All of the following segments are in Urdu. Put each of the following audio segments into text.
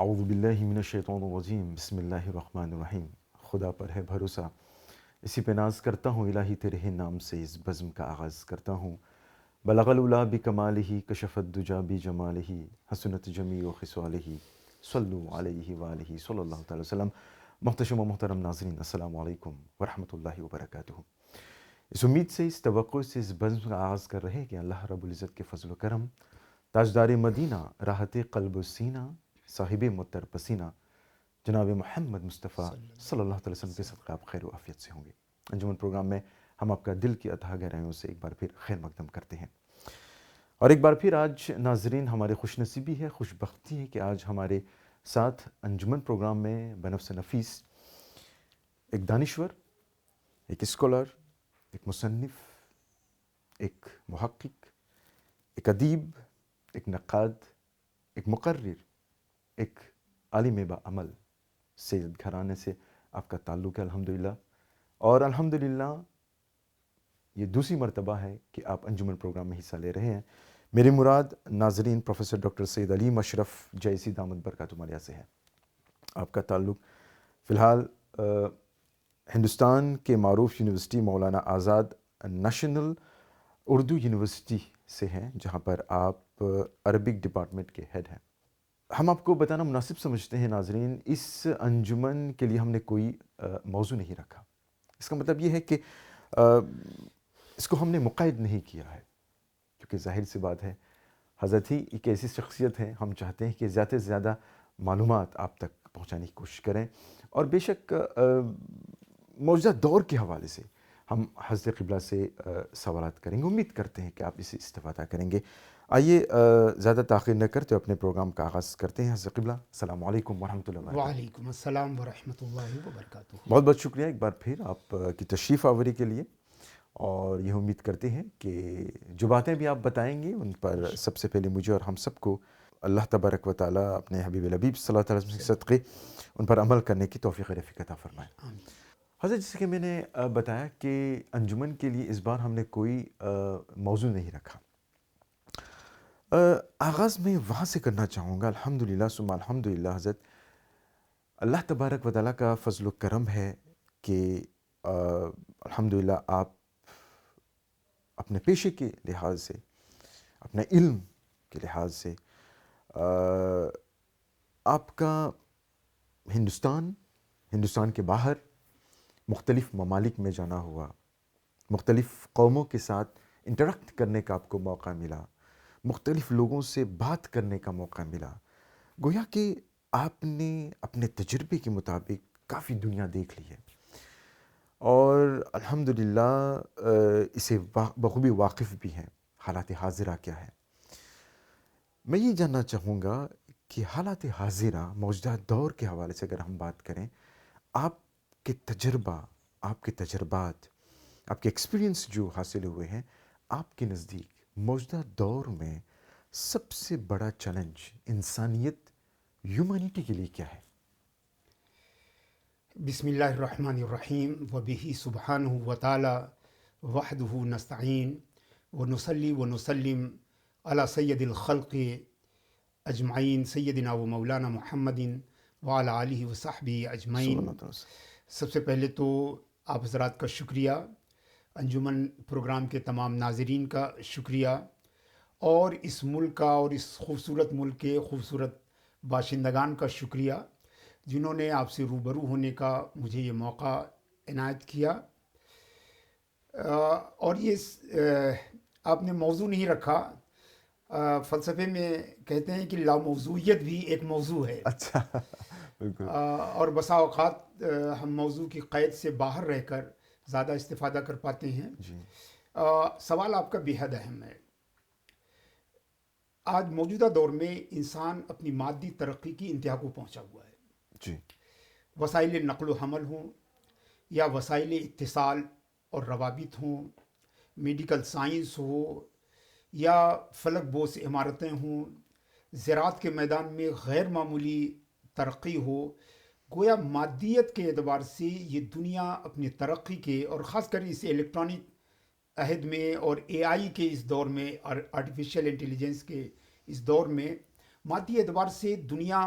اعوذ باللہ من الشیطان الرجیم بسم اللہ الرحمن الرحیم. خدا پر ہے بھروسہ، اسی پہ ناز کرتا ہوں، الہی تیرے ہی نام سے اس بزم کا آغاز کرتا ہوں. بلغ العلا بکمالہ کشف الدجا بجمالہ حسنت جمیع خصالہ صلوا علیہ وآلہ صلی اللہ تعالی وسلم. محتشم و محترم ناظرین، السلام علیکم ورحمۃ اللہ وبرکاتہ. اس امید سے، اس توقع سے اس بزم کا آغاز کر رہے کہ اللہ رب العزت کے فضل و کرم، تاجدار مدینہ، راحت قلب و سینہ، صاحب متر پسینہ جناب محمد مصطفیٰ صلی اللہ علیہ وسلم کے صدقہ آپ خیر و عافیت سے ہوں گے. انجمن پروگرام میں ہم آپ کا دل کی اتھاہ گہرائیوں سے ایک بار پھر خیر مقدم کرتے ہیں. اور ایک بار پھر آج ناظرین ہمارے خوش نصیبی ہے، خوش بختی ہے کہ آج ہمارے ساتھ انجمن پروگرام میں بنفس نفیس ایک دانشور، ایک اسکالر، ایک مصنف، ایک محقق، ایک ادیب، ایک نقاد، ایک مقرر، ایک عالم با عمل سید گھرانے سے آپ کا تعلق ہے الحمدللہ. اور الحمدللہ یہ دوسری مرتبہ ہے کہ آپ انجمن پروگرام میں حصہ لے رہے ہیں. میری مراد ناظرین پروفیسر ڈاکٹر سید علیم اشرف جیسی دامت برکاتہ علیہ سے ہے. آپ کا تعلق فی الحال ہندوستان کے معروف university Maulana Azad national Urdu university سے ہے، جہاں پر آپ عربک ڈپارٹمنٹ کے ہیڈ ہیں. ہم آپ کو بتانا مناسب سمجھتے ہیں ناظرین، اس انجمن کے لیے ہم نے کوئی موضوع نہیں رکھا. اس کا مطلب یہ ہے کہ اس کو ہم نے مقید نہیں کیا ہے، کیونکہ ظاہر سی بات ہے حضرت ہی ایک ایسی شخصیت ہے، ہم چاہتے ہیں کہ زیادہ سے زیادہ معلومات آپ تک پہنچانے کی کوشش کریں. اور بے شک موجودہ دور کے حوالے سے ہم حضرت قبلہ سے سوالات کریں گے. امید کرتے ہیں کہ آپ اسے استفادہ کریں گے. آئیے زیادہ تاخیر نہ کرتے اپنے پروگرام کا آغاز کرتے ہیں. حضرت قبلہ السلام علیکم ورحمۃ اللہ وبرکاتہ. وعلیکم السلام ورحمۃ اللہ وبرکاتہ. بہت بہت شکریہ ایک بار پھر آپ کی تشریف آوری کے لیے. اور یہ امید کرتے ہیں کہ جو باتیں بھی آپ بتائیں گے ان پر سب سے پہلے مجھے اور ہم سب کو اللہ تبارک و تعالیٰ اپنے حبیب الحبیب صلی اللہ علیہ وسلم کے صدقے ان پر عمل کرنے کی توفیق رفیق عطا فرمائے. حضرت جیسے کہ میں نے بتایا کہ انجمن کے لیے اس بار ہم نے کوئی موضوع نہیں رکھا. آغاز میں وہاں سے کرنا چاہوں گا. الحمدللہ ثم الحمدللہ. حضرت اللہ تبارک و تعالیٰ کا فضل و کرم ہے کہ الحمدللہ آپ اپنے پیشے کے لحاظ سے، اپنے علم کے لحاظ سے آپ کا ہندوستان کے باہر مختلف ممالک میں جانا ہوا، مختلف قوموں کے ساتھ انٹریکٹ کرنے کا آپ کو موقع ملا، مختلف لوگوں سے بات کرنے کا موقع ملا. گویا کہ آپ نے اپنے تجربے کے مطابق کافی دنیا دیکھ لی ہے اور الحمدللہ اسے بخوبی واقف بھی ہیں حالات حاضرہ کیا ہے. میں یہ جاننا چاہوں گا کہ حالات حاضرہ موجودہ دور کے حوالے سے اگر ہم بات کریں، آپ کے تجربہ، آپ کے تجربات، آپ کے ایکسپیرینس جو حاصل ہوئے ہیں، آپ کے نزدیک موجودہ دور میں سب سے بڑا چیلنج انسانیت، ہیومینٹی کے لیے کیا ہے؟ بسم اللہ الرحمن الرحیم. وبہ سبحانہ وتعالی وحدہ نستعین ونصلی ونسلم علی سید الخلق اجمعین سیدنا و مولانا محمد وعلی آلہ وصحبہ صلی اجمعین. اللہ علیہ وسلم. سب سے پہلے تو آپ حضرات کا شکریہ، انجمن پروگرام کے تمام ناظرین کا شکریہ، اور اس ملک کا اور اس خوبصورت ملک کے خوبصورت باشندگان کا شکریہ جنہوں نے آپ سے روبرو ہونے کا مجھے یہ موقع عنایت کیا. اور یہ آپ نے موضوع نہیں رکھا. فلسفے میں کہتے ہیں کہ لاموضوعیت بھی ایک موضوع ہے. اچھا، بالکل. اور بسا اوقات ہم موضوع کی قید سے باہر رہ کر زیادہ استفادہ کر پاتے ہیں. جی. سوال آپ کا بے حد اہم ہے. آج موجودہ دور میں انسان اپنی مادی ترقی کی انتہا کو پہنچا ہوا ہے. جی. وسائل نقل و حمل ہوں یا وسائل اتصال اور روابط ہوں، میڈیکل سائنس ہو یا فلک بوس عمارتیں ہوں، زراعت کے میدان میں غیر معمولی ترقی ہو، گویا مادیت کے اعتبار سے یہ دنیا اپنی ترقی کے، اور خاص کر اس الیکٹرانک عہد میں اور اے آئی کے اس دور میں اور آرٹیفیشیل انٹیلیجنس کے اس دور میں مادی اعتبار سے دنیا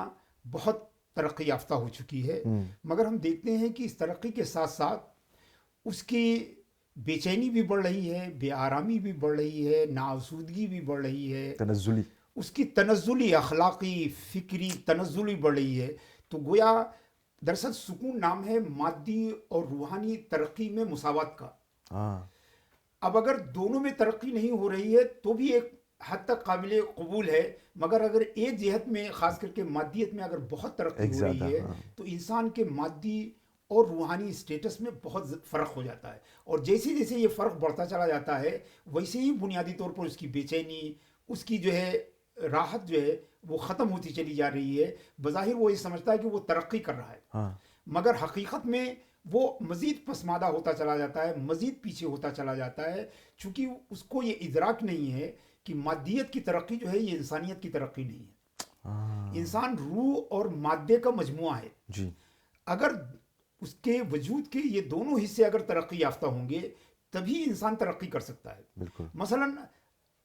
بہت ترقی یافتہ ہو چکی ہے، مگر ہم دیکھتے ہیں کہ اس ترقی کے ساتھ ساتھ اس کی بے چینی بھی بڑھ رہی ہے، بے آرامی بھی بڑھ رہی ہے، ناآسودگی بھی بڑھ رہی ہے، تنزلی. اس کی تنزلی اخلاقی فکری تنزلی بڑھ رہی ہے. تو گویا دراصل سکون نام ہے مادی اور روحانی ترقی میں مساوات کا. ہاں. اب اگر دونوں میں ترقی نہیں ہو رہی ہے تو بھی ایک حد تک قابل قبول ہے، مگر اگر ایک جہت میں خاص کر کے مادیت میں اگر بہت ترقی ایک ہو زیادہ، رہی ہے ہاں. تو انسان کے مادی اور روحانی سٹیٹس میں بہت فرق ہو جاتا ہے. اور جیسے جیسے یہ فرق بڑھتا چلا جاتا ہے ویسے ہی بنیادی طور پر اس کی بے چینی، اس کی جو ہے راحت جو ہے وہ ختم ہوتی چلی جا رہی ہے. بظاہر وہ یہ سمجھتا ہے کہ وہ ترقی کر رہا ہے، ہاں. مگر حقیقت میں وہ مزید پسماندہ ہوتا چلا جاتا ہے، مزید پیچھے ہوتا چلا جاتا ہے، چونکہ اس کو یہ ادراک نہیں ہے کہ مادیت کی ترقی جو ہے یہ انسانیت کی ترقی نہیں ہے. ہاں. انسان روح اور مادے کا مجموعہ ہے. جی. اگر اس کے وجود کے یہ دونوں حصے اگر ترقی یافتہ ہوں گے تبھی انسان ترقی کر سکتا ہے. بالکل. مثلا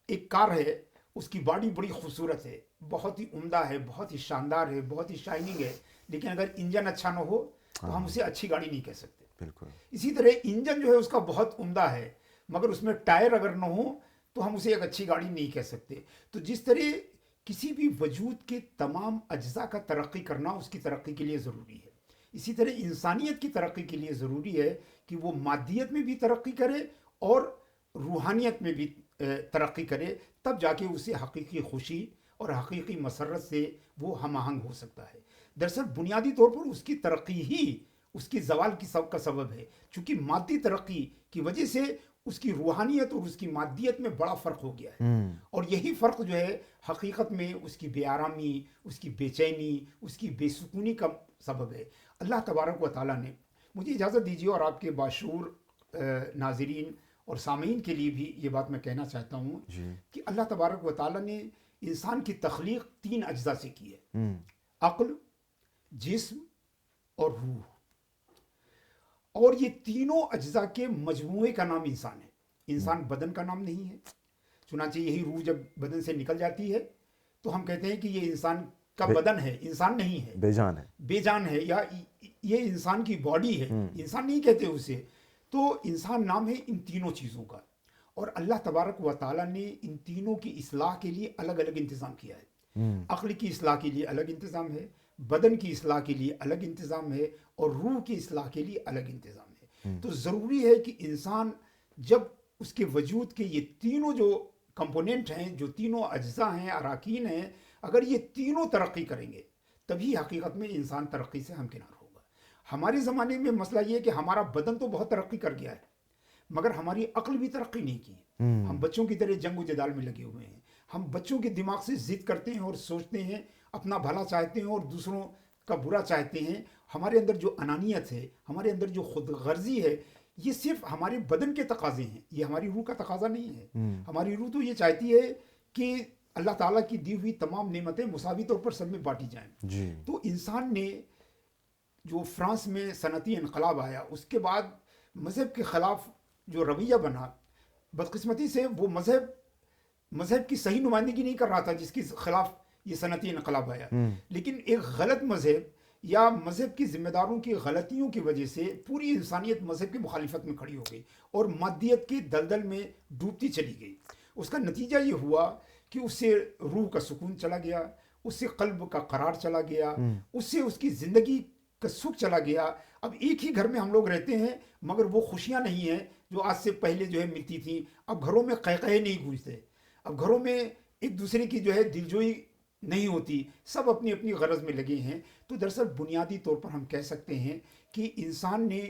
ایک کار ہے، اس کی باڈی بڑی خوبصورت ہے، بہت ہی عمدہ ہے، بہت ہی شاندار ہے، بہت ہی شائننگ ہے، لیکن اگر انجن اچھا نہ ہو تو ہم اسے اچھی گاڑی نہیں کہہ سکتے. بالکل. اسی طرح انجن جو ہے اس کا بہت عمدہ ہے مگر اس میں ٹائر اگر نہ ہو تو ہم اسے ایک اچھی گاڑی نہیں کہہ سکتے. تو جس طرح کسی بھی وجود کے تمام اجزاء کا ترقی کرنا اس کی ترقی کے لیے ضروری ہے، اسی طرح انسانیت کی ترقی کے لیے ضروری ہے کہ وہ مادیت میں بھی ترقی کرے اور روحانیت میں بھی ترقی کرے، تب جا کے اسے حقیقی خوشی اور حقیقی مسرت سے وہ ہم آہنگ ہو سکتا ہے. دراصل بنیادی طور پر اس کی ترقی ہی اس کی زوال کی کا سبب ہے، چونکہ مادی ترقی کی وجہ سے اس کی روحانیت اور اس کی مادیت میں بڑا فرق ہو گیا ہے. اور یہی فرق جو ہے حقیقت میں اس کی بے آرامی، اس کی بے چینی، اس کی بے سکونی کا سبب ہے. اللہ تبارک و تعالیٰ نے، مجھے اجازت دیجیے اور آپ کے باشعور ناظرین اور سامعین کے لیے بھی یہ بات میں کہنا چاہتا ہوں کہ اللہ تبارک و تعالیٰ نے انسان کی تخلیق 3 اجزاء سے کی ہے: عقل، جسم اور روح. اور یہ تینوں اجزاء کے مجموعے کا نام انسان ہے. انسان بدن کا نام نہیں ہے. چنانچہ یہی روح جب بدن سے نکل جاتی ہے تو ہم کہتے ہیں کہ یہ انسان کا بدن ہے، انسان نہیں ہے، بے جان ہے، بے جان ہے، یا یہ انسان کی باڈی ہے، انسان نہیں کہتے اسے. تو انسان نام ہے ان تینوں چیزوں کا. اور اللہ تبارک و تعالیٰ نے ان تینوں کی اصلاح کے لیے الگ الگ انتظام کیا ہے. عقل کی اصلاح کے لیے الگ انتظام ہے، بدن کی اصلاح کے لیے الگ انتظام ہے، اور روح کی اصلاح کے لیے الگ انتظام ہے. تو ضروری ہے کہ انسان جب اس کے وجود کے یہ تینوں جو کمپوننٹ ہیں، جو تینوں اجزاء ہیں، اراکین ہیں، اگر یہ تینوں ترقی کریں گے تبھی حقیقت میں انسان ترقی سے ہمکنار ہوگا. ہمارے زمانے میں مسئلہ یہ ہے کہ ہمارا بدن تو بہت ترقی کر گیا ہے مگر ہماری عقل بھی ترقی نہیں کی. ہم بچوں کی طرح جنگ و جدال میں لگے ہوئے ہیں. ہم بچوں کے دماغ سے ضد کرتے ہیں اور سوچتے ہیں، اپنا بھلا چاہتے ہیں اور دوسروں کا برا چاہتے ہیں. ہمارے اندر جو انانیت ہے، ہمارے اندر جو خود غرضی ہے، یہ صرف ہمارے بدن کے تقاضے ہیں، یہ ہماری روح کا تقاضا نہیں ہے. ہماری روح تو یہ چاہتی ہے کہ اللہ تعالیٰ کی دی ہوئی تمام نعمتیں مساوی طور پر سب میں بانٹی جائیں. تو انسان نے جو فرانس میں صنعتی انقلاب آیا، اس کے بعد مذہب کے خلاف جو رویہ بنا، بدقسمتی سے وہ مذہب کی صحیح نمائندگی نہیں کر رہا تھا جس کے خلاف یہ صنعتی انقلاب آیا، لیکن ایک غلط مذہب یا مذہب کی ذمہ داروں کی غلطیوں کی وجہ سے پوری انسانیت مذہب کی مخالفت میں کھڑی ہو گئی اور مادیت کے دلدل میں ڈوبتی چلی گئی. اس کا نتیجہ یہ ہوا کہ اس سے روح کا سکون چلا گیا، اس سے قلب کا قرار چلا گیا، اس سے اس کی زندگی کا سکھ چلا گیا. اب ایک ہی گھر میں ہم لوگ رہتے ہیں مگر وہ خوشیاں نہیں ہیں جو آج سے پہلے جو ہے ملتی تھیں. اب گھروں میں قہقہے نہیں گونجتے، اب گھروں میں ایک دوسرے کی جو ہے دلجوئی نہیں ہوتی، سب اپنی اپنی غرض میں لگے ہیں. تو دراصل بنیادی طور پر ہم کہہ سکتے ہیں کہ انسان نے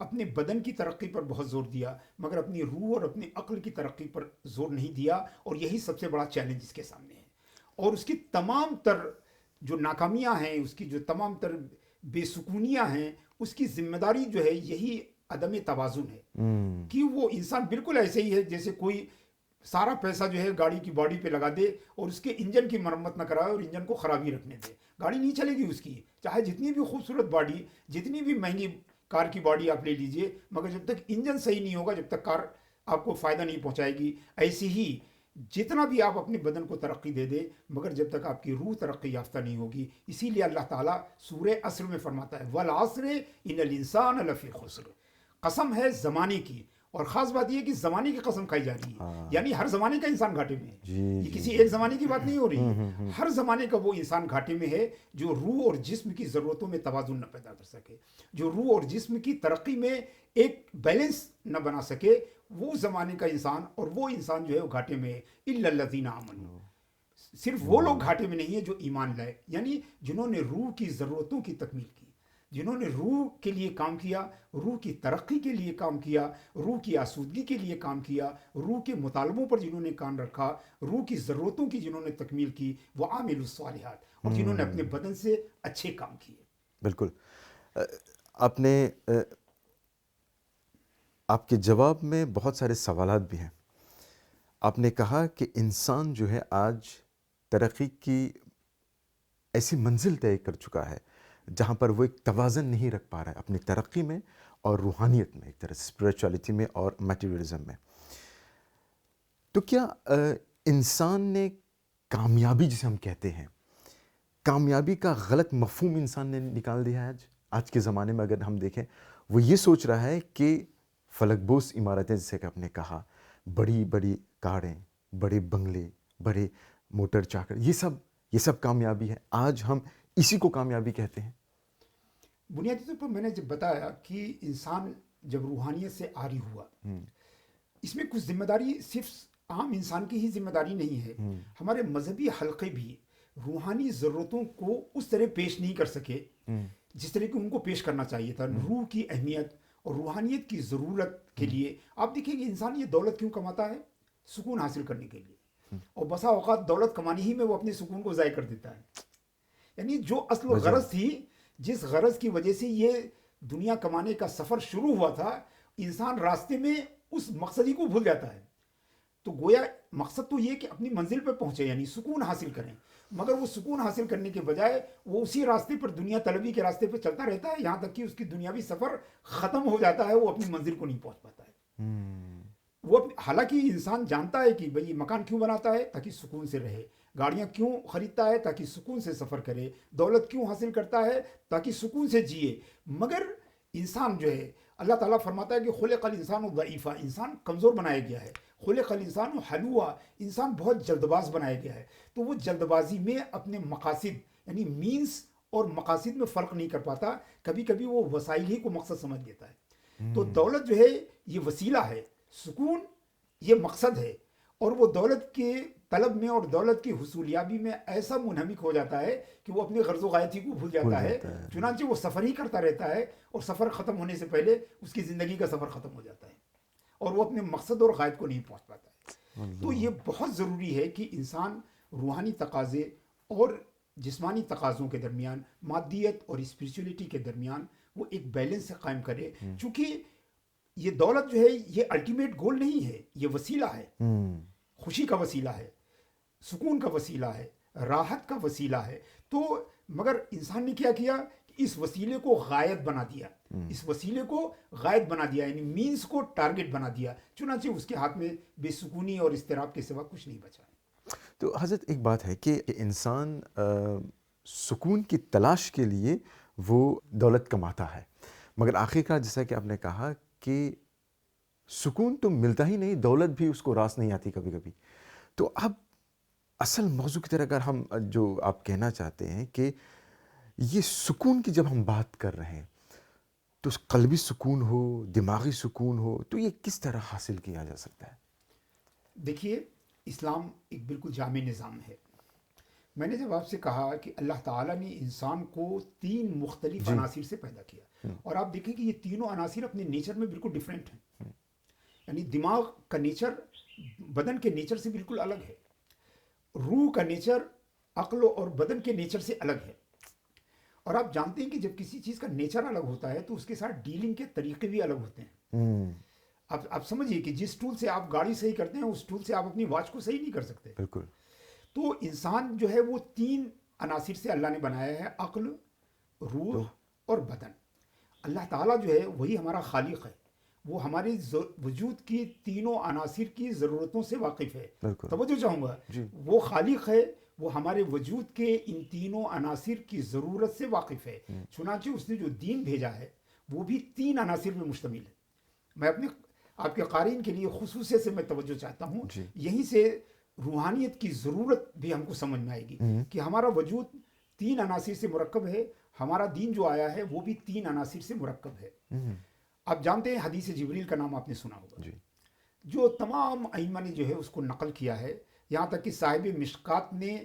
اپنے بدن کی ترقی پر بہت زور دیا مگر اپنی روح اور اپنی عقل کی ترقی پر زور نہیں دیا، اور یہی سب سے بڑا چیلنج اس کے سامنے ہے. اور اس کی تمام تر جو ناکامیاں ہیں، اس کی جو تمام تر بے سکونیاں ہیں، اس کی ذمہ داری جو ہے یہی عدم توازن ہے. کہ وہ انسان بالکل ایسے ہی ہے جیسے کوئی سارا پیسہ جو ہے گاڑی کی باڈی پہ لگا دے اور اس کے انجن کی مرمت نہ کرائے اور انجن کو خرابی رکھنے دے. گاڑی نہیں چلے گی اس کی، چاہے جتنی بھی خوبصورت باڈی، جتنی بھی مہنگی کار کی باڈی آپ لے لیجئے، مگر جب تک انجن صحیح نہیں ہوگا، جب تک کار آپ کو فائدہ نہیں پہنچائے گی. ایسی ہی جتنا بھی آپ اپنے بدن کو ترقی دے دیں مگر جب تک آپ کی روح ترقی یافتہ نہیں ہوگی. اسی لیے اللہ تعالیٰ سورہ عصر میں فرماتا ہے والعصر ان الانسان لفی خسر. قسم ہے زمانے کی. اور خاص بات یہ کہ زمانے کی قسم کھائی جا رہی ہے, ہاں یعنی ہر زمانے کا انسان گھاٹے میں ہے. جی یہ جی کسی جی ایک زمانے کی بات نہیں ہو رہی ہے, ہر زمانے کا وہ انسان گھاٹے میں ہے جو روح اور جسم کی ضرورتوں میں توازن نہ پیدا کر سکے, جو روح اور جسم کی ترقی میں ایک بیلنس نہ بنا سکے. وہ زمانے کا انسان اور وہ انسان جو ہے وہ گھاٹے میں ہے. الا الذین آمنوا, صرف وہ لوگ گھاٹے میں نہیں ہیں جو ایمان لائے, یعنی جنہوں نے روح کی ضرورتوں کی تکمیل کی, جنہوں نے روح کے لیے کام کیا, روح کی ترقی کے لیے کام کیا, روح کی آسودگی کے لیے کام کیا, روح کے مطالبوں پر جنہوں نے کان رکھا, روح کی ضرورتوں کی جنہوں نے تکمیل کی, وہ عامل الصالحات, اور جنہوں نے اپنے بدن سے اچھے کام کیے. بالکل. آپ نے آپ کے جواب میں بہت سارے سوالات بھی ہیں. آپ نے کہا کہ انسان جو ہے آج ترقی کی ایسی منزل طے کر چکا ہے جہاں پر وہ ایک توازن نہیں رکھ پا رہا ہے اپنی ترقی میں اور روحانیت میں, ایک طرح سے اسپریچولیٹی میں اور میٹیریلزم میں. تو کیا انسان نے کامیابی جسے ہم کہتے ہیں, کامیابی کا غلط مفہوم انسان نے نکال دیا ہے آج کے زمانے میں؟ اگر ہم دیکھیں وہ یہ سوچ رہا ہے کہ فلک بوس عمارتیں جیسے کہ آپ نے کہا, بڑی بڑی کاریں, بڑے بنگلے, بڑے موٹر چاکر, یہ سب کامیابی ہے. آج ہم اسی کو کامیابی کہتے ہیں. بنیادی طور پر میں نے جب بتایا کہ انسان جب روحانیت سے عاری ہوا, اس میں کچھ ذمہ داری صرف عام انسان کی ہی ذمہ داری نہیں ہے. ہمارے مذہبی حلقے بھی روحانی ضرورتوں کو اس طرح پیش نہیں کر سکے جس طرح کہ ان کو پیش کرنا چاہیے تھا. روح کی اہمیت اور روحانیت کی ضرورت کے لیے آپ دیکھیں گے انسان یہ دولت کیوں کماتا ہے؟ سکون حاصل کرنے کے لیے. اور بسا اوقات دولت کمانے ہی میں وہ اپنے سکون کو ضائع کر دیتا ہے. یعنی جو اصل و غرض تھی, جس غرض کی وجہ سے یہ دنیا کمانے کا سفر شروع ہوا تھا, انسان راستے میں اس مقصد ہی کو بھول جاتا ہے. تو گویا مقصد تو یہ کہ اپنی منزل پہ پہنچے, یعنی سکون حاصل کریں, مگر وہ سکون حاصل کرنے کے بجائے وہ اسی راستے پر, دنیا طلبی کے راستے پہ چلتا رہتا ہے, یہاں تک کہ اس کی دنیاوی سفر ختم ہو جاتا ہے, وہ اپنی منزل کو نہیں پہنچ پاتا ہے. وہ حالانکہ انسان جانتا ہے کہ بھئی مکان کیوں بناتا ہے, تاکہ سکون سے رہے, گاڑیاں کیوں خریدتا ہے, تاکہ سکون سے سفر کرے, دولت کیوں حاصل کرتا ہے, تاکہ سکون سے جیے. مگر انسان جو ہے, اللہ تعالیٰ فرماتا ہے کہ خلق الانسان ضعیفا, انسان کمزور بنایا گیا ہے. خلق الانسان حلوا, انسان بہت جلد باز بنایا گیا ہے. تو وہ جلد بازی میں اپنے مقاصد یعنی مینس اور مقاصد میں فرق نہیں کر پاتا. کبھی کبھی وہ وسائل ہی کو مقصد سمجھ لیتا ہے. تو دولت جو ہے یہ وسیلہ ہے, سکون یہ مقصد ہے. اور وہ دولت کے طلب میں اور دولت کی حصولیابی میں ایسا منہمک ہو جاتا ہے کہ وہ اپنے غرض و غایت ہی کو بھول جاتا ہے. چنانچہ وہ سفر ہی کرتا رہتا ہے, اور سفر ختم ہونے سے پہلے اس کی زندگی کا سفر ختم ہو جاتا ہے, اور وہ اپنے مقصد اور غایت کو نہیں پہنچ پاتا ہے. تو یہ بہت ضروری ہے کہ انسان روحانی تقاضے اور جسمانی تقاضوں کے درمیان, مادیت اور اسپریچولیٹی کے درمیان وہ ایک بیلنس قائم کرے. چونکہ یہ دولت جو ہے یہ الٹیمیٹ گول نہیں ہے, یہ وسیلہ ہے, خوشی کا وسیلہ ہے, سکون کا وسیلہ ہے, راحت کا وسیلہ ہے. تو مگر انسان نے کیا کیا کہ اس وسیلے کو غایت بنا دیا, اس وسیلے کو غایت بنا دیا, یعنی مینس کو ٹارگٹ بنا دیا. چنانچہ اس کے ہاتھ میں بے سکونی اور اضطراب کے سوا کچھ نہیں بچا. تو حضرت ایک بات ہے کہ انسان سکون کی تلاش کے لیے وہ دولت کماتا ہے, مگر آخرکار جیسا کہ آپ نے کہا کہ سکون تو ملتا ہی نہیں, دولت بھی اس کو راس نہیں آتی کبھی کبھی. تو اب اصل موضوع کی طرح اگر ہم جو آپ کہنا چاہتے ہیں کہ یہ سکون کی جب ہم بات کر رہے ہیں تو قلبی سکون ہو, دماغی سکون ہو, تو یہ کس طرح حاصل کیا جا سکتا ہے؟ دیکھیے اسلام ایک بالکل جامع نظام ہے. میں نے جب آپ سے کہا کہ اللہ تعالیٰ نے انسان کو 3 مختلف عناصر سے پیدا کیا, اور آپ دیکھیں کہ یہ تینوں عناصر اپنے نیچر میں بالکل ڈیفرنٹ ہیں. یعنی دماغ کا نیچر بدن کے نیچر سے بالکل الگ ہے, روح کا نیچر عقل اور بدن کے نیچر سے الگ ہے. اور آپ جانتے ہیں کہ جب کسی چیز کا نیچر الگ ہوتا ہے تو اس کے ساتھ ڈیلنگ کے طریقے بھی الگ ہوتے ہیں. آپ سمجھیے کہ جس ٹول سے آپ گاڑی صحیح کرتے ہیں اس ٹول سے آپ اپنی واچ کو صحیح نہیں کر سکتے. بالکل. تو انسان جو ہے وہ 3 عناصر سے اللہ نے بنایا ہے, عقل, روح اور بدن. اللہ تعالیٰ جو ہے وہی ہمارا خالق ہے, وہ ہمارے وجود کی تینوں عناصر کی ضرورتوں سے واقف ہے. بالکل توجہ چاہوں گا, جی وہ خالق ہے, وہ ہمارے وجود کے ان تینوں عناصر کی ضرورت سے واقف ہے. چنانچہ اس نے جو دین بھیجا ہے وہ بھی تین عناصر پہ مشتمل ہے. میں اپنے آپ کے قارئین کے لیے خصوصیت سے میں توجہ چاہتا ہوں, جی یہیں سے روحانیت کی ضرورت بھی ہم کو سمجھ میں آئے گی کہ ہمارا وجود تین عناصر سے مرکب ہے. ہمارا دین جو آیا ہے وہ بھی تین عناصر سے مرکب ہے. آپ جانتے ہیں حدیث جبریل کا نام آپ نے سنا ہوگا, جی جو تمام ائمہ نے جو ہے اس کو نقل کیا ہے, یہاں تک کہ صاحب مشکات نے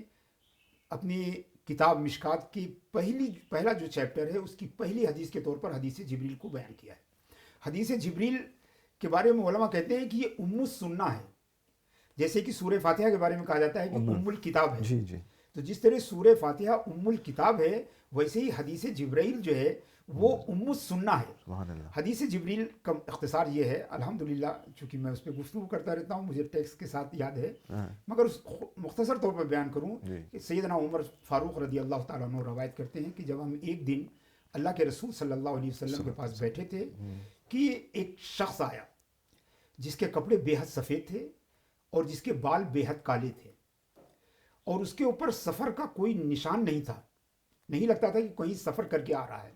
اپنی کتاب مشکات کی پہلا جو چیپٹر ہے اس کی پہلی حدیث کے طور پر حدیث جبریل کو بیان کیا ہے. حدیث جبریل کے بارے میں علماء کہتے ہیں کہ یہ ام السنہ ہے, جیسے کہ سورہ فاتحہ کے بارے میں کہا جاتا ہے کہ ام الکتاب ہے. جی جی تو جس طرح سورہ فاتحہ ام الکتاب ہے, ویسے ہی حدیث جبرائیل جو ہے وہ ام السنہ ہے. سبحان اللہ. حدیث جبریل کا اختصار یہ ہے, الحمدللہ چونکہ میں اس پہ گفتگو کرتا رہتا ہوں, مجھے ٹیکسٹ کے ساتھ یاد ہے, مگر اس مختصر طور پر بیان کروں کہ سیدنا عمر فاروق رضی اللہ تعالیٰ عنہ روایت کرتے ہیں کہ جب ہم ایک دن اللہ کے رسول صلی اللہ علیہ وسلم کے پاس بیٹھے تھے کہ ایک شخص آیا جس کے کپڑے بے حد سفید تھے اور جس کے بال بے حد کالے تھے, اور اس کے اوپر سفر کا کوئی نشان نہیں تھا, نہیں لگتا تھا کہ کہیں سفر کر کے آ رہا ہے.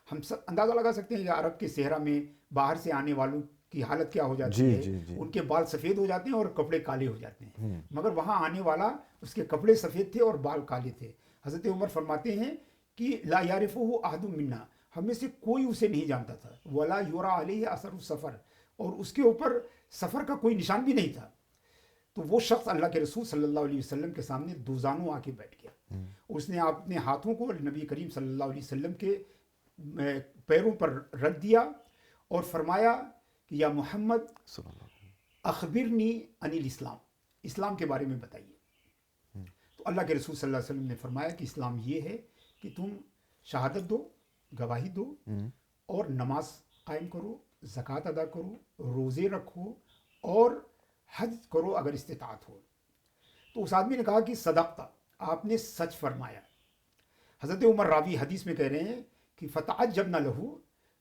ہم اندازہ لگا سکتے ہیں کہ عرب کے صحرا میں باہر سے آنے والوں کی حالت کیا ہو جاتی ہے, ان کے بال سفید ہو جاتے ہیں اور کپڑے کالے ہو جاتے ہیں, مگر وہاں آنے والا اس کے کپڑے سفید تھے اور بال کالے تھے. حضرت عمر فرماتے ہیں کہ لا یعرفہ احد منا, ہم میں سے کوئی اسے نہیں جانتا تھا, ولا یرا علیہ اثر السفر, اور اس کے اوپر سفر کا کوئی نشان بھی نہیں تھا. تو وہ شخص اللہ کے رسول صلی اللہ علیہ وسلم کے سامنے دوزانوں آ کے بیٹھ گیا. اس نے اپنے ہاتھوں کو نبی کریم صلی اللہ علیہ وسلم کے پیروں پر رکھ دیا اور فرمایا کہ یا محمد اخبرنی عن الاسلام, اسلام کے بارے میں بتائیے. تو اللہ کے رسول صلی اللہ علیہ وسلم نے فرمایا کہ اسلام یہ ہے کہ تم شہادت دو, گواہی دو, اور نماز قائم کرو, زکوٰۃ ادا کرو, روزے رکھو اور حج کرو اگر استطاعت ہو. تو اس آدمی نے کہا کہ صدقت, آپ نے سچ فرمایا. حضرت عمر راوی حدیث میں کہہ رہے ہیں کہ فتعجبنا لہ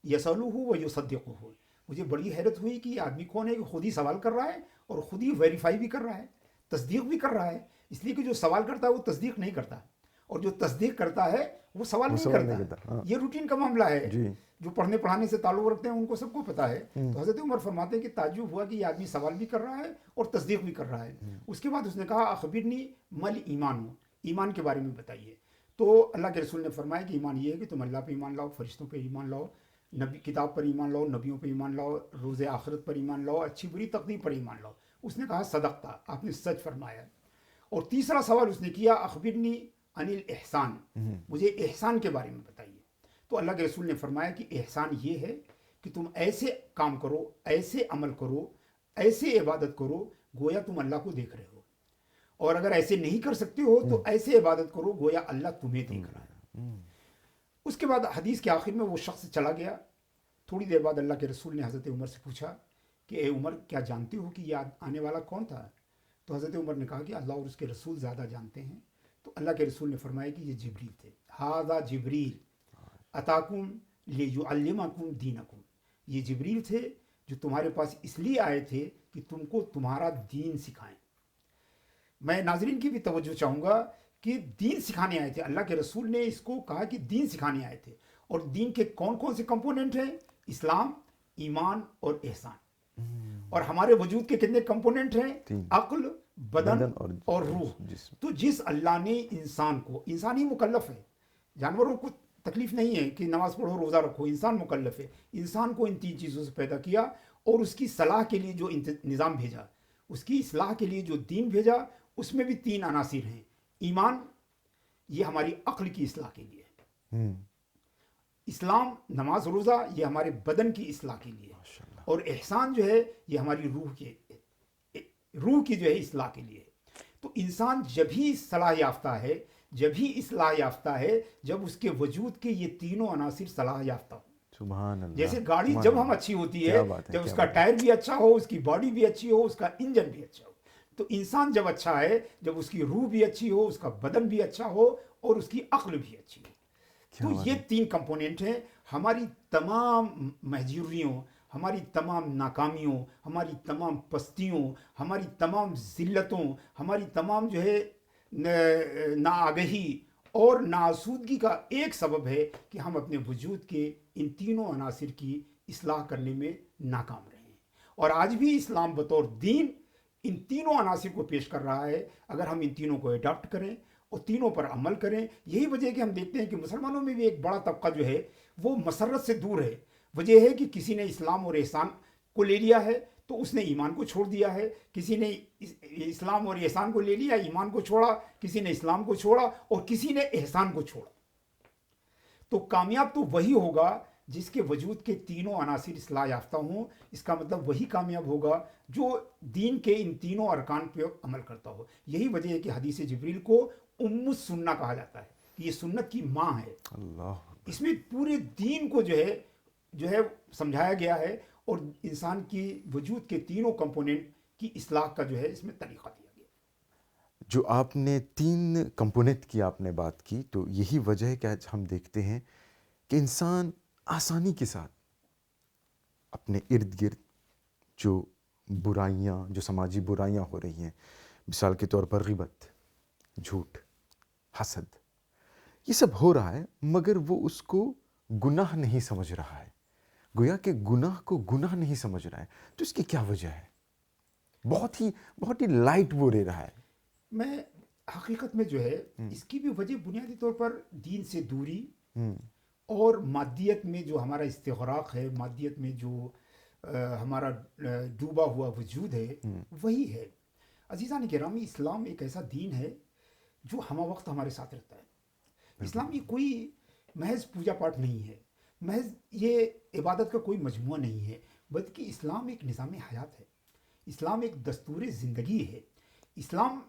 یسألہ و یصدقہ, مجھے بڑی حیرت ہوئی کہ یہ آدمی کون ہے کہ خود ہی سوال کر رہا ہے اور خود ہی ویریفائی بھی کر رہا ہے, تصدیق بھی کر رہا ہے. اس لیے کہ جو سوال کرتا ہے وہ تصدیق نہیں کرتا, اور جو تصدیق کرتا ہے وہ سوال نہیں کرتا. یہ روٹین کا معاملہ ہے, جو پڑھنے پڑھانے سے تعلق رکھتے ہیں ان کو سب کو پتا ہے. تو حضرت عمر فرماتے ہیں کہ تعجب ہوا کہ یہ آدمی سوال بھی کر رہا ہے اور تصدیق بھی کر رہا ہے. اس کے بعد اس نے کہا اخبرنی مل ایمان, ایمان کے بارے میں بتائیے. تو اللہ کے رسول نے فرمایا کہ ایمان یہ ہے کہ تم اللہ پہ ایمان لاؤ, فرشتوں پہ ایمان لاؤ, نبی کتاب پر ایمان لاؤ, نبیوں پہ ایمان لاؤ, روز آخرت پر ایمان لاؤ, اچھی بری تقدیر پر ایمان لاؤ. اس نے کہا صدقتا, آپ نے سچ فرمایا. اور تیسرا سوال اس نے کیا اخبرنی عن الاحسان, مجھے احسان کے بارے میں بتائیے. تو اللہ کے رسول نے فرمایا کہ احسان یہ ہے کہ تم ایسے کام کرو, ایسے عمل کرو, ایسے عبادت کرو گویا تم اللہ کو دیکھ رہے ہو, اور اگر ایسے نہیں کر سکتے ہو تو ایسے عبادت کرو گویا اللہ تمہیں دیکھ رہا ہے. اس کے بعد حدیث کے آخر میں وہ شخص چلا گیا. تھوڑی دیر بعد اللہ کے رسول نے حضرت عمر سے پوچھا کہ اے عمر, کیا جانتے ہو کہ یہ آنے والا کون تھا؟ تو حضرت عمر نے کہا کہ اللہ اور اس کے رسول زیادہ جانتے ہیں. تو اللہ کے رسول نے فرمایا کہ یہ جبریل تھے. ھذا جبریل اتاکم لیعلمکم دینکم, یہ جبریل تھے جو تمہارے پاس اس لیے آئے تھے کہ تم کو تمہارا دین سکھائیں. میں ناظرین کی بھی توجہ چاہوں گا کہ دین سکھانے آئے تھے. اللہ کے رسول نے اس کو کہا کہ دین سکھانے آئے تھے, اور دین کے کون کون سے کمپوننٹ ہیں؟ اسلام, ایمان اور احسان. اور ہمارے وجود کے کتنے کمپوننٹ ہیں؟ عقل, بدن اور روح. تو جس اللہ نے انسان کو, انسان ہی مکلف ہے, جانوروں کو تکلیف نہیں ہے کہ نماز پڑھو روزہ رکھو, انسان مکلف ہے. انسان کو ان تین چیزوں سے پیدا کیا, اور اس کی صلاح کے لیے جو نظام بھیجا, اس کی اصلاح کے لیے جو دین بھیجا, اس میں بھی تین عناصر ہیں. ایمان, یہ ہماری عقل کی اصلاح کے لیے ہے. اسلام, نماز روزہ, یہ ہمارے بدن کی اصلاح کے لیے. اور احسان جو ہے یہ ہماری روح کی جو ہے اصلاح کے لیے. تو انسان جب ہی صلاح یافتہ ہے, جب ہی اصلاح یافتہ ہے, جب اس کے وجود کے یہ تینوں عناصر صلاح یافتہ ہو. سبحان اللہ. جیسے گاڑی جب ہم اچھی ہوتی ہے, جب اس کا ٹائر بھی اچھا ہو, اس کی باڈی بھی اچھی ہو, اس کا انجن بھی اچھا ہو. تو انسان جب اچھا ہے جب اس کی روح بھی اچھی ہو, اس کا بدن بھی اچھا ہو, اور اس کی عقل بھی اچھی ہو. تو یہ تین کمپوننٹ ہیں ہماری تمام مہجوریوں, ہماری تمام ناکامیوں، ہماری تمام پستیوں، ہماری تمام ذلتوں، ہماری تمام جو ہے ناآگہی اور ناآسودگی کا ایک سبب ہے کہ ہم اپنے وجود کے ان تینوں عناصر کی اصلاح کرنے میں ناکام رہے ہیں. اور آج بھی اسلام بطور دین ان تینوں عناصر کو پیش کر رہا ہے. اگر ہم ان تینوں کو اڈاپٹ کریں اور تینوں پر عمل کریں، یہی وجہ ہے کہ ہم دیکھتے ہیں کہ مسلمانوں میں بھی ایک بڑا طبقہ جو ہے وہ مسرت سے دور ہے. وجہ ہے کہ کسی نے اسلام اور احسان کو لے لیا ہے تو اس نے ایمان کو چھوڑ دیا ہے، کسی نے اسلام اور احسان کو لے لیا، ایمان کو چھوڑا، کسی نے اسلام کو چھوڑا اور کسی نے احسان کو چھوڑا. تو کامیاب تو وہی ہوگا جس کے وجود کے تینوں عناصر اصلاح یافتہ ہوں. اس کا مطلب وہی کامیاب ہوگا جو دین کے ان تینوں ارکان پہ عمل کرتا ہو. یہی وجہ ہے کہ حدیث جبریل کو ام السنہ کہا جاتا ہے کہ یہ سنت کی ماں ہے. اللہ. اس میں پورے دین کو جو ہے سمجھایا گیا ہے اور انسان کی وجود کے تینوں کمپوننٹ کی اصلاح کا جو ہے اس میں طریقہ دیا گیا. جو آپ نے 3 کمپوننٹ کی آپ نے بات کی، تو یہی وجہ ہے کہ آج ہم دیکھتے ہیں کہ انسان آسانی کے ساتھ اپنے ارد گرد جو برائیاں، جو سماجی برائیاں ہو رہی ہیں، مثال کے طور پر غیبت، جھوٹ، حسد، یہ سب ہو رہا ہے، مگر وہ اس کو گناہ نہیں سمجھ رہا ہے. گویا کہ گناہ کو گناہ نہیں سمجھ رہا ہے. تو اس کی کیا وجہ ہے؟ بہت ہی لائٹ وہ لے رہا ہے. میں حقیقت میں جو ہے اس کی بھی وجہ بنیادی طور پر دین سے دوری اور مادیت میں جو ہمارا استغراق ہے، مادیت میں جو ہمارا ڈوبا ہوا وجود ہے وہی ہے. عزیزان گرامی، اسلام ایک ایسا دین ہے جو ہمہ وقت ہمارے ساتھ رہتا ہے. اسلام یہ کوئی محض پوجا پاٹ نہیں ہے، محض یہ عبادت کا کوئی مجموعہ نہیں ہے، بلکہ اسلام ایک نظام حیات ہے. اسلام ایک دستور زندگی ہے. اسلام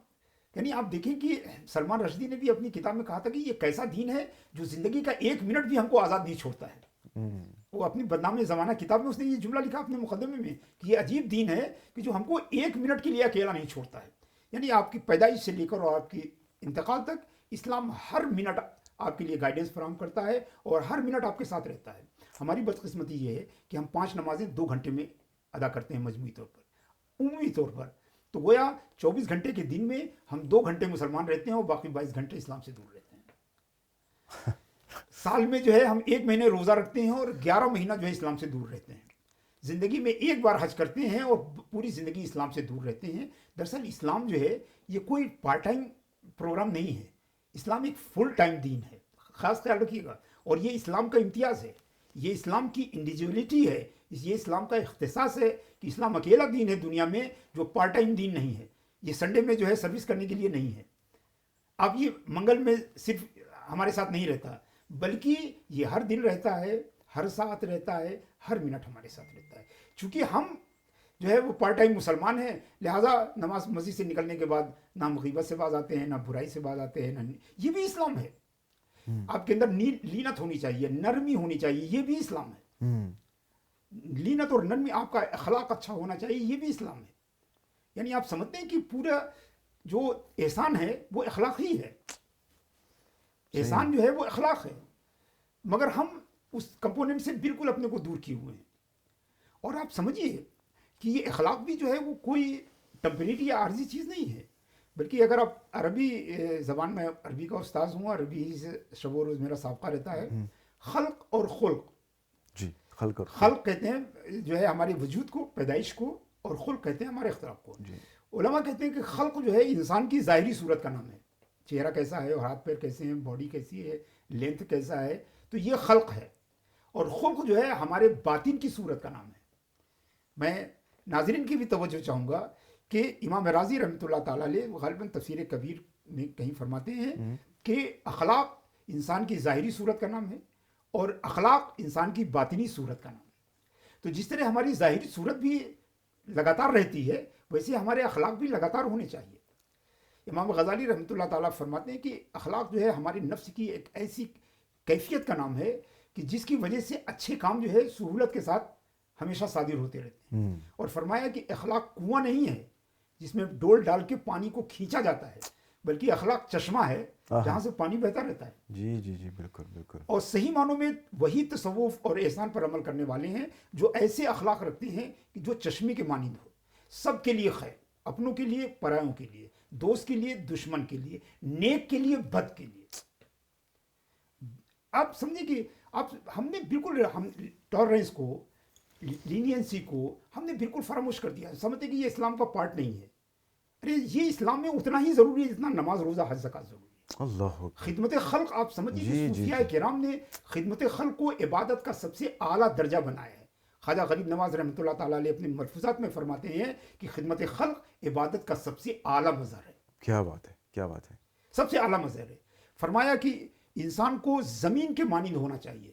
یعنی آپ دیکھیں کہ سلمان رشدی نے بھی اپنی کتاب میں کہا تھا کہ یہ کیسا دین ہے جو زندگی کا 1 منٹ بھی ہم کو آزاد نہیں چھوڑتا ہے. وہ اپنی بدنام زمانہ کتاب میں اس نے یہ جملہ لکھا اپنے مقدمے میں کہ یہ عجیب دین ہے کہ جو ہم کو 1 منٹ کے لیے اکیلا نہیں چھوڑتا ہے. یعنی آپ کی پیدائش سے لے کر اور آپ کی انتقال تک اسلام ہر منٹ آپ کے لیے گائیڈنس فراہم کرتا ہے اور ہر منٹ آپ کے ساتھ رہتا ہے. ہماری بدقسمتی یہ ہے کہ ہم 5 نمازیں 2 گھنٹے میں ادا کرتے ہیں مجموعی طور پر، عمومی طور پر. تو گویا 24 گھنٹے کے دن میں ہم 2 گھنٹے مسلمان رہتے ہیں اور باقی 22 گھنٹے اسلام سے دور رہتے ہیں. سال میں جو ہے ہم 1 مہینے روزہ رکھتے ہیں اور 11 مہینہ جو ہے اسلام سے دور رہتے ہیں. زندگی میں 1 بار حج کرتے ہیں اور پوری زندگی اسلام سے دور رہتے ہیں. دراصل اسلام جو ہے یہ کوئی پارٹ ٹائم پروگرام نہیں ہے، اسلام ایک فل ٹائم دین ہے. خاص خیال رکھیے گا. اور یہ اسلام کا امتیاز ہے، یہ اسلام کی انڈیویجولیٹی ہے، یہ اسلام کا اختصاص ہے کہ اسلام اکیلا دین ہے دنیا میں جو پارٹ ٹائم دین نہیں ہے. یہ سنڈے میں جو ہے سروس کرنے کے لیے نہیں ہے. اب یہ منگل میں صرف ہمارے ساتھ نہیں رہتا، بلکہ یہ ہر دن رہتا ہے، ہر ساتھ رہتا ہے، ہر منٹ ہمارے ساتھ رہتا ہے. چونکہ ہم جو ہے وہ پارٹ ٹائم مسلمان ہیں، لہٰذا نماز مسجد سے نکلنے کے بعد نہ غیبت سے باز آتے ہیں، نہ برائی سے باز آتے ہیں، نہ یہ بھی اسلام ہے. آپ کے اندر لینت ہونی چاہیے، نرمی ہونی چاہیے، یہ بھی اسلام ہے. لینت اور نرمی، آپ کا اخلاق اچھا ہونا چاہیے، یہ بھی اسلام ہے. یعنی آپ سمجھتے ہیں کہ پورا جو احسان ہے وہ اخلاق ہی ہے. احسان جو ہے وہ اخلاق ہے، مگر ہم اس کمپوننٹ سے بالکل اپنے کو دور کیے ہوئے ہیں. اور آپ سمجھیے کہ یہ اخلاق بھی جو ہے وہ کوئی ٹمپریری یا عارضی چیز نہیں ہے، بلکہ اگر آپ عربی زبان میں عربی کا استاذ ہوں، عربی سے شب و روز میرا سابقہ رہتا ہے. خلق اور خلق، جی، خلق کہتے ہیں جو ہے ہمارے وجود کو، پیدائش کو، اور خلق کہتے ہیں ہمارے اختلاف کو. علماء کہتے ہیں کہ خلق جو ہے انسان کی ظاہری صورت کا نام ہے. چہرہ کیسا ہے، اور ہاتھ پیر کیسے ہیں، باڈی کیسی ہے، لینتھ کیسا ہے، تو یہ خلق ہے. اور خلق جو ہے ہمارے باطن کی صورت کا نام ہے. میں ناظرین کی بھی توجہ چاہوں گا کہ امام راضی رحمۃ اللہ تعالیٰ علیہ غالباً تفسیر کبیر میں کہیں فرماتے ہیں کہ اخلاق انسان کی ظاہری صورت کا نام ہے اور اخلاق انسان کی باطنی صورت کا نام ہے. تو جس طرح ہماری ظاہری صورت بھی لگاتار رہتی ہے، ویسے ہمارے اخلاق بھی لگاتار ہونے چاہیے. امام غزالی رحمۃ اللہ تعالیٰ فرماتے ہیں کہ اخلاق جو ہے ہمارے نفس کی ایک ایسی کیفیت کا نام ہے کہ جس کی وجہ سے اچھے کام جو ہے سہولت کے ساتھ ہمیشہ صادر ہوتے رہتے ہیں. اور فرمایا کہ اخلاق کنواں نہیں ہے جس میں ڈول ڈال کے پانی کو کھینچا جاتا ہے، بلکہ اخلاق چشمہ ہے جہاں سے پانی بہتا رہتا ہے. جی جی جی بالکل بالکل. اور صحیح معنوں میں وہی تصوف اور احسان پر عمل کرنے والے ہیں جو ایسے اخلاق رکھتے ہیں کہ جو چشمے کے مانند ہو، سب کے لیے خیر، اپنوں کے لیے، پرایوں کے لیے، دوست کے لیے، دشمن کے لیے، نیک کے لیے، بد کے لیے. آپ سمجھیں کہ ہم نے بالکل ٹالرنس کو، لینینسی کو ہم نے بالکل فراموش کر دیا. سمجھتے کہ یہ اسلام کا پارٹ نہیں ہے. ارے یہ اسلام میں اتنا ہی ضروری ہے جتنا نماز، روزہ، حج، زکات ضروری ہے. اللہ خدمت خلق، آپ سمجھیے کہ جی جی صوفیاء جی. کرام نے خدمت خلق کو عبادت کا سب سے اعلیٰ درجہ بنایا ہے. خواجہ غریب نواز رحمۃ اللہ تعالیٰ علیہ اپنے ملفوظات میں فرماتے ہیں کہ خدمت خلق عبادت کا سب سے اعلیٰ مظہر ہے. کیا بات ہے، کیا بات ہے. سب سے اعلیٰ مظہر ہے. فرمایا کہ انسان کو زمین کے مانند ہونا چاہیے.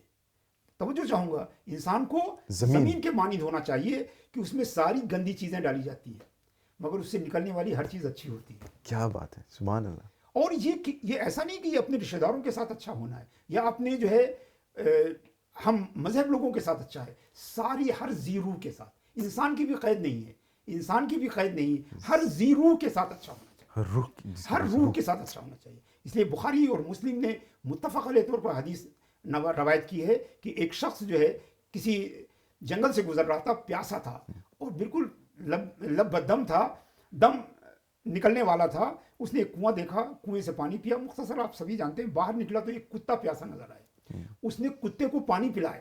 توجہ چاہوں گا، انسان کو زمین کے مانند ہونا چاہیے کہ اس میں ساری گندی چیزیں ڈالی جاتی ہیں مگر اس سے نکلنے والی ہر چیز اچھی ہوتی ہے. کیا بات ہے، سبحان اللہ. اور یہ ایسا نہیں کہ یہ اپنے رشتہ داروں کے ساتھ اچھا ہونا ہے یا اپنے جو ہے ہم مذہب لوگوں کے ساتھ اچھا ہے. ساری ہر زی روح کے ساتھ، انسان کی بھی قید نہیں ہے، انسان کی بھی قید نہیں، ہر زی روح کے ساتھ اچھا ہونا چاہیے، ہر روح کے ساتھ اچھا ہونا چاہیے. اس لیے بخاری اور مسلم نے متفق علیہ طور پر حدیث روایت کی ہے کہ ایک شخص جو ہے کسی جنگل سے گزر رہا تھا، پیاسا تھا اور بالکل لب بدم تھا، دم نکلنے والا تھا. اس نے ایک کنواں دیکھا، کنویں سے پانی پیا. مختصر آپ سبھی جانتے ہیں، باہر نکلا تو ایک کتا پیاسا نظر آیا. اس نے کتے کو پانی پلایا.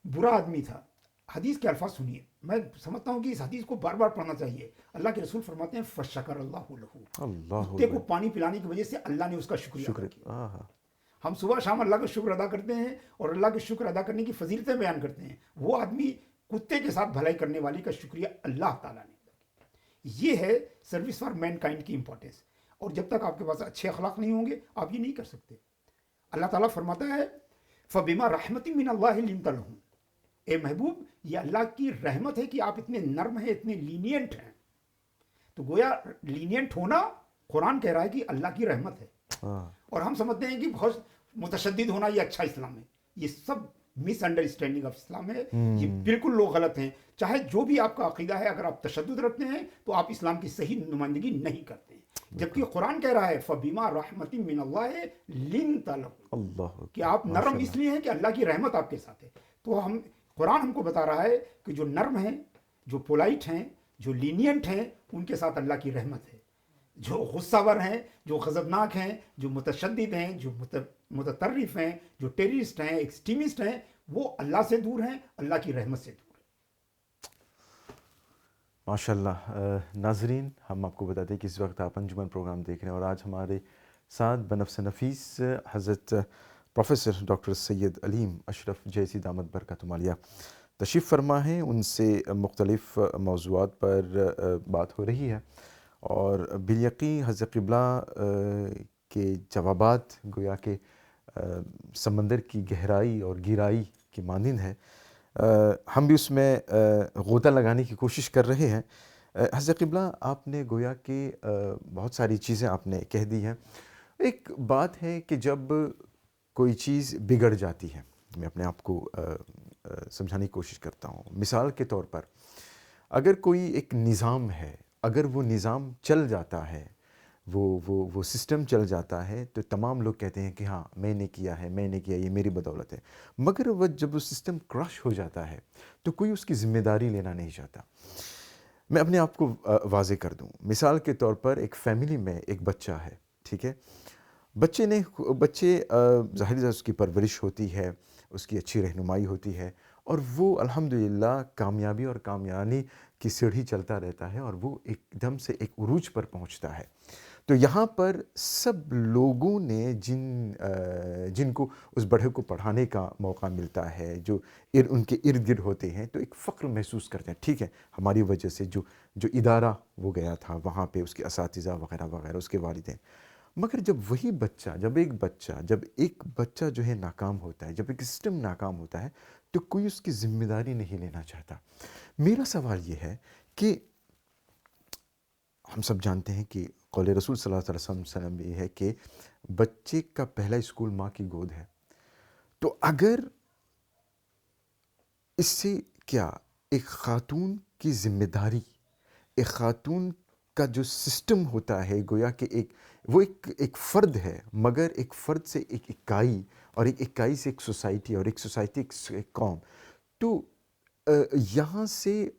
برا آدمی تھا. حدیث کے الفاظ سنیے، میں سمجھتا ہوں کہ اس حدیث کو بار بار پڑھنا چاہیے. اللہ کے رسول فرماتے ہیں فشکر اللہ لہ، کتے کو پانی پلانے کی وجہ سے اللہ نے اس کا شکریہ ادا کیا. ہم صبح شام اللہ کا شکر ادا کرتے ہیں اور اللہ کے شکر ادا کرنے کی فضیلتیں بیان کرتے ہیں. وہ آدمی کتے کے ساتھ بھلائی کرنے والے کا شکریہ اللہ تعالیٰ نے ادا کیا. یہ ہے سروس فار مین کائنڈ کی امپورٹینس. اور جب تک آپ کے پاس اچھے اخلاق نہیں ہوں گے آپ یہ نہیں کر سکتے. اللہ تعالیٰ فرماتا ہے فَبِمَا رَحْمَةٍ مِّنَ اللَّهِ لِنْتَ لَهُمْ. اے محبوب، یہ اللہ کی رحمت ہے کہ آپ اتنے نرم ہیں، اتنے لینینٹ ہیں. تو گویا لینینٹ ہونا قرآن کہہ رہا ہے کہ اللہ کی رحمت ہے. اور ہم سمجھتے ہیں کہ بہت متشدد ہونا یہ اچھا اسلام ہے. یہ سب مس انڈرسٹینڈنگ آف اسلام ہے. یہ بالکل لوگ غلط ہیں. چاہے جو بھی آپ کا عقیدہ ہے، اگر آپ تشدد رکھتے ہیں تو آپ اسلام کی صحیح نمائندگی نہیں کرتے. جبکہ قرآن کہہ رہا ہے فَبِمَا رَحْمَةٍ مِّنَ اللَّهِ لِنْتَ لَهُمْ، کہ آپ نرم اس لیے ہیں کہ اللہ کی رحمت آپ کے ساتھ ہے. تو قرآن ہم کو بتا رہا ہے کہ جو نرم ہیں، جو پولائٹ ہیں، جو لینینٹ ہیں، ان کے ساتھ اللہ کی رحمت ہے. جو غصہ ور ہیں، جو غضبناک ہیں، جو متشدد ہیں، جو متطرف ہیں، جو ٹیررسٹ ہیں، ایکسٹریمسٹ ہیں، وہ اللہ سے دور ہیں، اللہ کی رحمت سے دور ہیں. ماشاء اللہ. ناظرین، ہم آپ کو بتاتے ہیں کہ اس وقت آپ انجمن پروگرام دیکھ رہے ہیں اور آج ہمارے ساتھ بنفس نفیس حضرت پروفیسر ڈاکٹر سید علیم اشرف جیسی دامت برکاتہ عالیہ تشریف فرما ہیں. ان سے مختلف موضوعات پر بات ہو رہی ہے اور بالیقین حضرت قبلہ کے جوابات گویا کہ سمندر کی گہرائی اور گہرائی کی مانند ہے. ہم بھی اس میں غوطہ لگانے کی کوشش کر رہے ہیں. حضرت قبلہ، آپ نے گویا کہ بہت ساری چیزیں آپ نے کہہ دی ہیں. ایک بات ہے کہ جب کوئی چیز بگڑ جاتی ہے، میں اپنے آپ کو سمجھانے کی کوشش کرتا ہوں. مثال کے طور پر اگر کوئی ایک نظام ہے، اگر وہ نظام چل جاتا ہے، وہ سسٹم چل جاتا ہے، تو تمام لوگ کہتے ہیں کہ ہاں میں نے کیا ہے، میں نے کیا، یہ میری بدولت ہے. مگر وہ جب وہ سسٹم کرش ہو جاتا ہے تو کوئی اس کی ذمہ داری لینا نہیں چاہتا. میں اپنے آپ کو واضح کر دوں. مثال کے طور پر ایک فیملی میں ایک بچہ ہے، ٹھیک ہے. بچے ظاہر اس کی پرورش ہوتی ہے، اس کی اچھی رہنمائی ہوتی ہے اور وہ الحمدللہ کامیابی اور کامیابی کی سیڑھی چلتا رہتا ہے اور وہ ایک دم سے ایک عروج پر پہنچتا ہے. تو یہاں پر سب لوگوں نے جن کو اس بڑھے کو پڑھانے کا موقع ملتا ہے، جو ان کے ارد گرد ہوتے ہیں، تو ایک فخر محسوس کرتے ہیں. ٹھیک ہے، ہماری وجہ سے جو ادارہ وہ گیا تھا وہاں پہ اس کے اساتذہ وغیرہ وغیرہ، اس کے والدین. مگر جب ایک بچہ جو ہے ناکام ہوتا ہے، جب ایک سسٹم ناکام ہوتا ہے، تو کوئی اس کی ذمہ داری نہیں لینا چاہتا. میرا سوال یہ ہے کہ ہم سب جانتے ہیں کہ قول رسول صلی اللہ علیہ وسلم یہ ہے کہ بچے کا پہلا اسکول ماں کی گود ہے. تو اگر اس سے کیا ایک خاتون کی ذمہ داری، ایک خاتون کا جو سسٹم ہوتا ہے گویا کہ وہ ایک فرد ہے، مگر ایک فرد سے ایک اکائی، اور ایک اکائی سے ایک سوسائٹی، اور ایک سوسائٹی ایک قوم. تو یہاں سے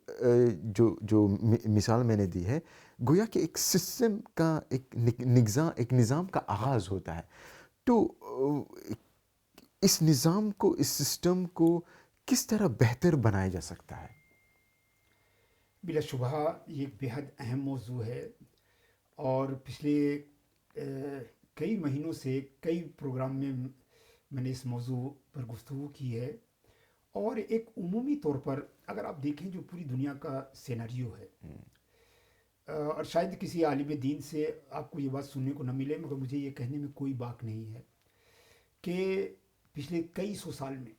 جو مثال میں نے دی ہے، گویا کہ ایک سسٹم کا ایک نظام کا آغاز ہوتا ہے. تو اس نظام کو، اس سسٹم کو کس طرح بہتر بنایا جا سکتا ہے؟ بلا شبہ یہ ایک بیحد اہم موضوع ہے، اور پچھلے کئی مہینوں سے کئی پروگرام میں نے اس موضوع پر گفتگو کی ہے. اور ایک عمومی طور پر اگر آپ دیکھیں جو پوری دنیا کا سیناریو ہے، اور شاید کسی عالم دین سے آپ کو یہ بات سننے کو نہ ملے، مگر مجھے یہ کہنے میں کوئی باک نہیں ہے کہ پچھلے کئی سو سال میں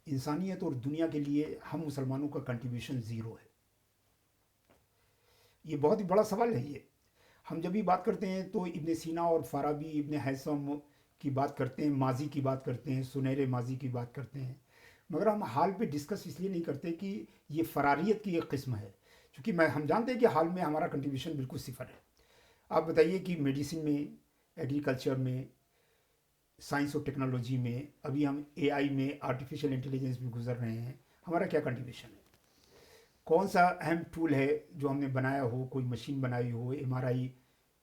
انسانیت اور دنیا کے لیے ہم مسلمانوں کا کنٹریبیوشن زیرو ہے. یہ بہت ہی بڑا سوال ہے. یہ ہم جب بھی بات کرتے ہیں تو ابن سینا اور فارابی، ابن ہیثم کی بات کرتے ہیں، ماضی کی بات کرتے ہیں، سنہرے ماضی کی بات کرتے ہیں، مگر ہم حال پہ ڈسکس اس لیے نہیں کرتے کہ یہ فراریت کی ایک قسم ہے، چونکہ ہم جانتے ہیں کہ حال میں ہمارا کنٹریبیوشن بالکل صفر ہے. آپ بتائیے کہ میڈیسن میں، ایگریکلچر میں، سائنس اور ٹیکنالوجی میں، ابھی ہم اے آئی میں، آرٹیفیشیل انٹیلیجنس میں گزر رہے ہیں، ہمارا کیا کنٹریبیوشن ہے؟ کون سا اہم ٹول ہے جو ہم نے بنایا ہو؟ کوئی مشین بنائی ہو، MRI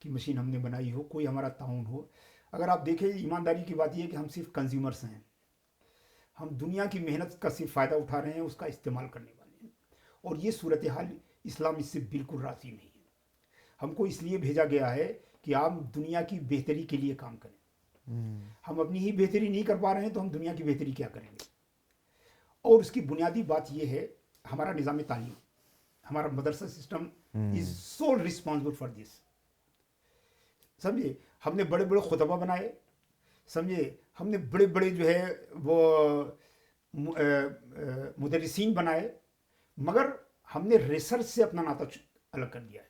کی مشین ہم نے بنائی ہو، کوئی ہمارا تعاون ہو؟ اگر آپ دیکھیں، ایمانداری کی بات یہ ہے کہ ہم صرف کنزیومرس ہیں. ہم دنیا کی محنت کا صرف فائدہ اٹھا رہے ہیں، اس کا استعمال کرنے والے ہیں. اور یہ صورتحال اسلام اس سے بالکل راضی نہیں ہے. ہم کو اس لیے بھیجا گیا ہے کہ آپ دنیا کی بہتری کے لیے کام کریں. ہم اپنی ہی بہتری نہیں کر پا رہے ہیں تو ہم دنیا کی بہتری کیا کریں گے؟ اور اس کی بنیادی بات یہ ہے، ہمارا نظام تعلیم، ہمارا مدرسہ system is civil responsible for this. سمجھے؟ ہم نے بڑے بڑے خطبہ بنائے، سمجھے؟ ہم نے بڑے بڑے جو ہے وہ مدرسین بنائے، مگر ہم نے ریسرچ سے اپنا ناطہ الگ کر دیا ہے.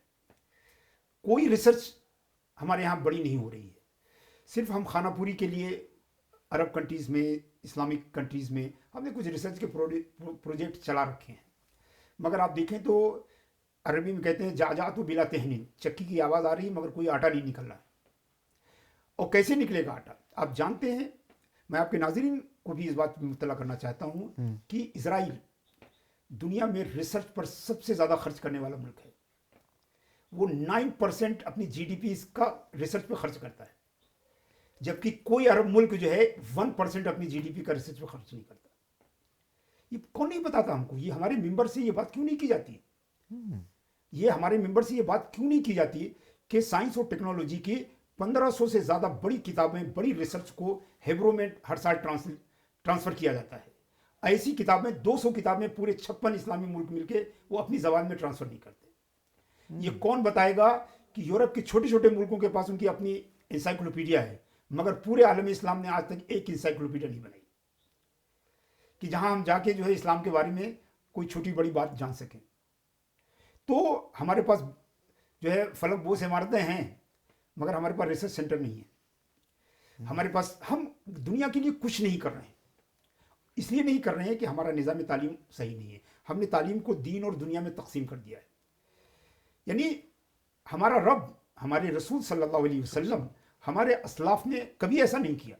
کوئی ریسرچ ہمارے یہاں بڑی نہیں ہو رہی ہے. صرف ہم خانہ پوری کے لیے عرب کنٹریز میں، اسلامک کنٹریز میں ہم نے کچھ ریسرچ کے پروجیکٹ چلا رکھے ہیں، مگر آپ دیکھیں تو عربی میں کہتے ہیں جا تو بلا تہنین، چکی کی آواز آ رہی ہے مگر کوئی آٹا نہیں نکل رہا. اور کیسے نکلے گا آٹا؟ آپ جانتے ہیں، میں آپ کے ناظرین کو بھی اس بات میں مطلع کرنا چاہتا ہوں کہ اسرائیل دنیا میں ریسرچ پر سب سے زیادہ خرچ کرنے والا ملک ہے. وہ 9% اپنی GDP اس کا ریسرچ پہ خرچ کرتا ہے، جبکہ کوئی عرب ملک جو ہے 1% اپنی GDP کا ریسرچ پہ خرچ نہیں کرتا. یہ کون نہیں بتاتا ہم کو؟ یہ ہمارے ممبر سے یہ بات کیوں نہیں کی جاتی؟ یہ ہمارے ممبر سے یہ بات کیوں نہیں کی جاتی کہ سائنس اور ٹیکنالوجی کی 1500 سے زیادہ بڑی کتابیں، بڑی ریسرچ کو ہیبرو میں ہر سال ٹرانسفر کیا جاتا ہے. ایسی کتابیں 200 کتابیں پورے 56 اسلامی ملک مل کے وہ اپنی زبان میں ٹرانسفر نہیں کرتے. یہ کون بتائے گا کہ یورپ کے چھوٹے چھوٹے ملکوں کے پاس ان کی اپنی انسائکلوپیڈیا ہے، مگر پورے عالم اسلام نے آج تک ایک انسائکلوپیڈیا نہیں بنائی کہ جہاں ہم جا کے جو ہے اسلام کے بارے میں کوئی چھوٹی بڑی بات جان سکیں. تو ہمارے پاس جو ہے فلک بوس عمارتیں ہیں، مگر ہمارے پاس ریسرچ سینٹر نہیں ہے. ہمارے پاس، ہم دنیا کے لیے کچھ نہیں کر رہے ہیں. اس لیے نہیں کر رہے ہیں کہ ہمارا نظام تعلیم صحیح نہیں ہے. ہم نے تعلیم کو دین اور دنیا میں تقسیم کر دیا ہے. یعنی ہمارا رب، ہمارے رسول صلی اللہ علیہ وسلم، ہمارے اسلاف نے کبھی ایسا نہیں کیا،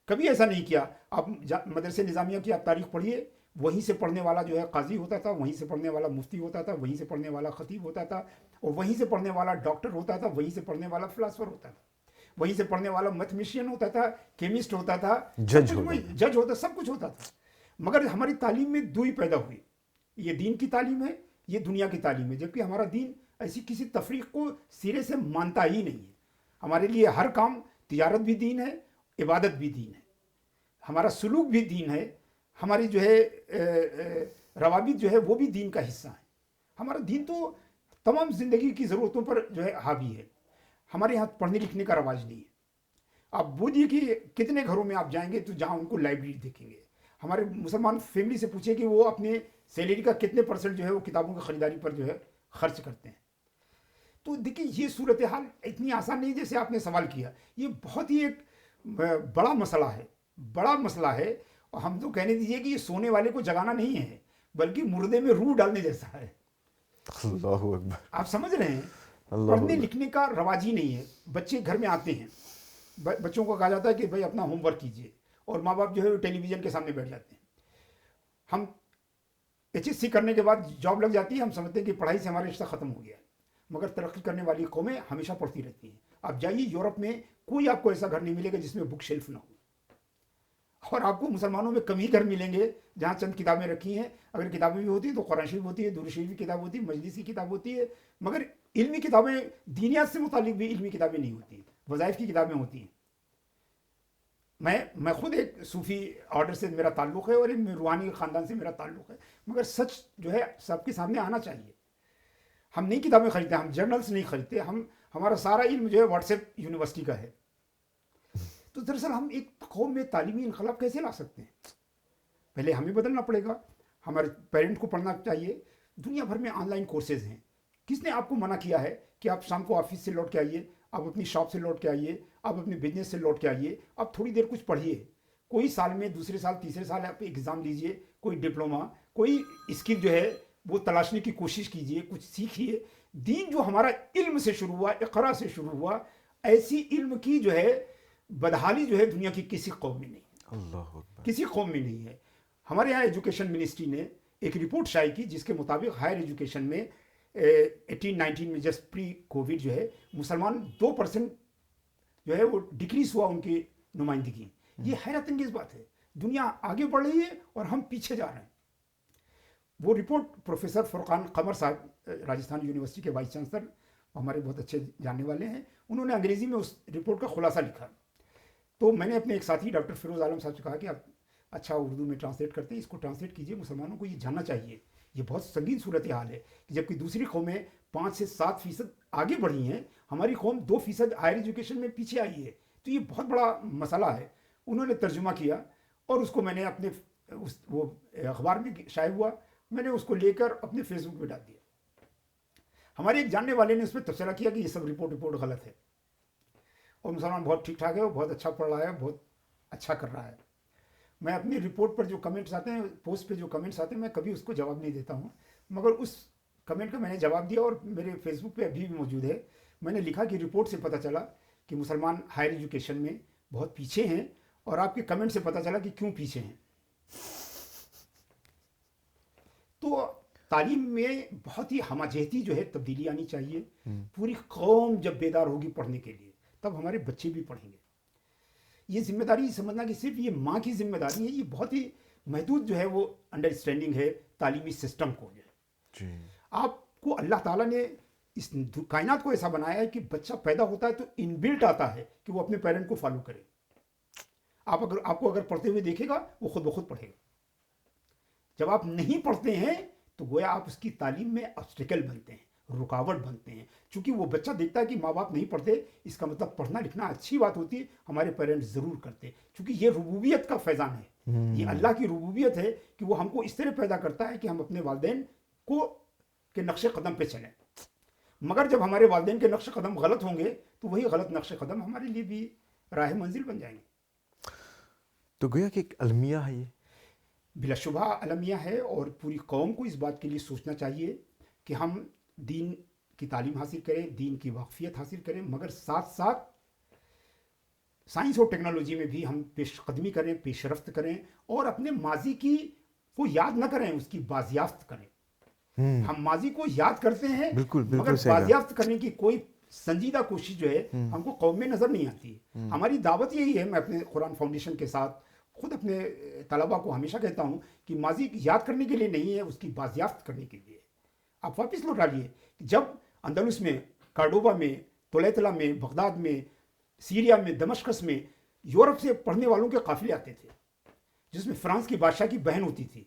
کبھی ایسا نہیں کیا. آپ مدرسے نظامیہ کی آپ تاریخ پڑھیے، وہیں سے پڑھنے والا جو ہے قاضی ہوتا تھا، وہیں سے پڑھنے والا مفتی ہوتا تھا، وہیں سے پڑھنے والا خطیب ہوتا تھا، اور وہیں سے پڑھنے والا ڈاکٹر ہوتا تھا، وہیں سے پڑھنے والا فلاسفر ہوتا تھا، وہیں سے پڑھنے والا میتھمیشین ہوتا تھا، کیمسٹ ہوتا تھا، جج ہوتا، سب کچھ ہوتا تھا. مگر ہماری تعلیم میں دو ہی پیدا ہوئی، یہ دین کی تعلیم ہے، یہ دنیا کی تعلیم ہے. جبکہ ہمارا دین ایسی کسی تفریق کو سرے سے مانتا ہی نہیں ہے. ہمارے لیے ہر کام، تجارت بھی دین ہے، عبادت بھی دین ہے، ہمارا سلوک بھی دین ہے، ہماری جو ہے روابط جو ہے وہ بھی دین کا حصہ ہے. ہمارا دین تو تمام زندگی کی ضرورتوں پر جو ہے حاوی ہے. ہمارے یہاں پڑھنے لکھنے کا رواج نہیں ہے. آپ بولیے کہ کتنے گھروں میں آپ جائیں گے تو جہاں ان کو لائبریری دیکھیں گے. ہمارے مسلمان فیملی سے پوچھے کہ وہ اپنے سیلری کا کتنے % جو ہے وہ کتابوں کی خریداری پر جو ہے خرچ کرتے ہیں. تو دیکھیے، یہ صورتحال اتنی آسان نہیں جیسے آپ نے سوال کیا. یہ بہت ہی ایک بڑا مسئلہ ہے، بڑا مسئلہ ہے. اور ہم تو کہنے دیجئے کہ یہ سونے والے کو جگانا نہیں ہے، بلکہ مردے میں روح ڈالنے جیسا ہے. اللہ اکبر. آپ سمجھ رہے ہیں؟ اللہ پڑھنے اکبر. لکھنے کا رواج ہی نہیں ہے. بچے گھر میں آتے ہیں, بچوں کو کہا جاتا ہے کہ بھائی اپنا ہوم ورک کیجیے, اور ماں باپ جو ہے وہ ٹیلی ویژن کے سامنے بیٹھ جاتے ہیں. ہم HSC کرنے کے بعد جاب لگ جاتی ہے, ہم سمجھتے ہیں کہ پڑھائی سے ہمارا رشتہ ختم ہو گیا ہے. مگر ترقی کرنے والی قومیں ہمیشہ پڑھتی رہتی ہیں. آپ جائیے یورپ میں, کوئی آپ کو ایسا گھر نہیں ملے گا جس میں بک شیلف نہ ہو, اور آپ کو مسلمانوں میں کم ہی گھر ملیں گے جہاں چند کتابیں رکھی ہیں. اگر کتابیں بھی ہوتی ہیں تو قرآن شریف ہوتی ہے, درود شریف کی کتاب ہوتی ہے, مجلس کی کتاب ہوتی ہے, مگر علمی کتابیں, دینیات سے متعلق بھی علمی کتابیں نہیں ہوتی, وظائف کی کتابیں ہوتی ہیں. میں خود ایک صوفی آرڈر سے میرا تعلق ہے, اور ایک روحانی خاندان سے میرا تعلق ہے, مگر سچ جو ہے سب کے سامنے آنا چاہیے. ہم نئی کتابیں خریدتے ہیں, ہم جرنلز نہیں خریدتے, ہمارا سارا علم جو ہے واٹس ایپ یونیورسٹی کا ہے. تو دراصل ہم ایک قوم میں تعلیمی انقلاب کیسے لا سکتے ہیں؟ پہلے ہمیں بدلنا پڑے گا. ہمارے پیرنٹ کو پڑھنا چاہیے. دنیا بھر میں آن لائن کورسز ہیں. کس نے آپ کو منع کیا ہے کہ آپ شام کو آفس سے لوٹ کے آئیے, آپ اپنی شاپ سے لوٹ کے آئیے, آپ اپنے بزنس سے لوٹ کے آئیے, آپ تھوڑی دیر کچھ پڑھیے. کوئی سال میں, دوسرے سال, تیسرے سال آپ ایگزام دیجیے, کوئی ڈپلوما, کوئی اسکل جو ہے وہ تلاشنے کی کوشش کیجیے, کچھ سیکھیے. دین جو ہمارا علم سے شروع ہوا, اقرا سے شروع ہوا, ایسی علم کی جو ہے بدحالی جو ہے دنیا کی کسی قوم میں نہیں, اللہ اکبر. کسی قوم میں نہیں ہے. ہمارے یہاں ایجوکیشن منسٹری نے ایک رپورٹ شائع کی جس کے مطابق ہائر ایجوکیشن میں 18-19 میں جسٹ پری کووڈ جو ہے مسلمان 2% جو ہے وہ ڈکریز ہوا ان کی نمائندگی. یہ حیرت انگیز بات ہے. دنیا آگے بڑھ رہی ہے اور ہم پیچھے جا رہے ہیں. وہ رپورٹ پروفیسر فرقان قمر صاحب, راجستھان یونیورسٹی کے وائس چانسلر, ہمارے بہت اچھے جاننے والے ہیں, انہوں نے انگریزی میں اس رپورٹ کا خلاصہ لکھا. تو میں نے اپنے ایک ساتھی ڈاکٹر فیروز عالم صاحب سے کہا کہ آپ اچھا اردو میں ٹرانسلیٹ کرتے ہیں, اس کو ٹرانسلیٹ کیجیے, مسلمانوں کو یہ جاننا چاہیے. یہ بہت سنگین صورتحال ہے کہ جبکہ دوسری قومیں 5 سے 7% آگے بڑھی ہیں, ہماری قوم 2% ہائر ایجوکیشن میں پیچھے آئی ہے. تو یہ بہت بڑا مسئلہ ہے. انہوں نے ترجمہ کیا اور اس کو میں نے اپنے وہ اخبار میں شائع ہوا, میں نے اس کو لے کر اپنے فیس بک پہ ڈال دیا. ہمارے ایک جاننے والے نے اس پہ تبصرہ کیا کہ یہ سب رپورٹ غلط ہے, اور مسلمان بہت ٹھیک ٹھاک ہے, وہ بہت اچھا پڑھ رہا ہے, بہت اچھا کر رہا ہے. میں اپنی رپورٹ پر جو کمنٹس آتے ہیں, پوسٹ پہ جو کمنٹس آتے ہیں, میں کبھی اس کو جواب نہیں دیتا ہوں, مگر اس کمنٹ کا میں نے جواب دیا اور میرے فیس بک پہ ابھی بھی موجود ہے. میں نے لکھا کہ رپورٹ سے پتہ چلا کہ مسلمان ہائر ایجوکیشن میں بہت پیچھے ہیں, اور آپ کے کمنٹ سے پتہ چلا کہ کیوں پیچھے ہیں. تو تعلیم میں بہت ہی ہمہ جہتی جو ہے تبدیلی آنی چاہیے. پوری قوم جب بیدار ہوگی پڑھنے کے لیے, تب ہمارے بچے بھی پڑھیں گے. یہ ذمہ داری سمجھنا کہ صرف یہ ماں کی ذمہ داری ہے, یہ بہت ہی محدود جو ہے وہ انڈرسٹینڈنگ ہے تعلیمی سسٹم کو. جو ہے آپ کو اللہ تعالیٰ نے اس کائنات کو ایسا بنایا ہے کہ بچہ پیدا ہوتا ہے تو ان بلٹ آتا ہے کہ وہ اپنے پیرنٹ کو فالو کرے. آپ کو اگر پڑھتے ہوئے دیکھے گا, وہ خود بخود پڑھے گا. جب آپ نہیں پڑھتے ہیں تو گویا آپ اس کی تعلیم میں آبسٹیکل بنتے ہیں, رکاوٹ بنتے ہیں. چونکہ وہ بچہ دیکھتا ہے کہ ماں باپ نہیں پڑھتے, اس کا مطلب پڑھنا لکھنا اچھی بات ہوتی ہے, ہمارے پیرنٹس ضرور کرتے. چونکہ یہ ربوبیت کا فیضان ہے, یہ اللہ کی ربوبیت ہے کہ وہ ہم کو اس طرح پیدا کرتا ہے کہ ہم اپنے والدین کے نقش قدم پہ چلیں. مگر جب ہمارے والدین کے نقش قدم غلط ہوں گے تو وہی غلط نقش قدم ہمارے لیے بھی راہ منزل بن جائیں گے. تو گویا کہ ایک المیہ ہے یہ. بلا شبہ المیہ ہے, اور پوری قوم کو اس بات کے لیے سوچنا چاہیے کہ ہم دین کی تعلیم حاصل کریں, دین کی واقفیت حاصل کریں, مگر ساتھ ساتھ سائنس اور ٹیکنالوجی میں بھی ہم پیش قدمی کریں, پیش رفت کریں, اور اپنے ماضی کی کو یاد نہ کریں, اس کی بازیافت کریں. ہم ماضی کو یاد کرتے ہیں مگر بازیافت کرنے کی کوئی سنجیدہ کوشش جو ہے ہم کو قوم میں نظر نہیں آتی. ہماری دعوت یہی ہے, میں اپنے قرآن فاؤنڈیشن کے ساتھ خود اپنے طلباء کو ہمیشہ کہتا ہوں کہ ماضی یاد کرنے کے لیے نہیں ہے, اس کی بازیافت کرنے کے لیے. آپ واپس لوٹا لیے. جب اندلس میں, کارڈوبا میں, تولیتلا میں, بغداد میں, سیریا میں, دمشقس میں یورپ سے پڑھنے والوں کے قافلے آتے تھے, جس میں فرانس کی بادشاہ کی بہن ہوتی تھی,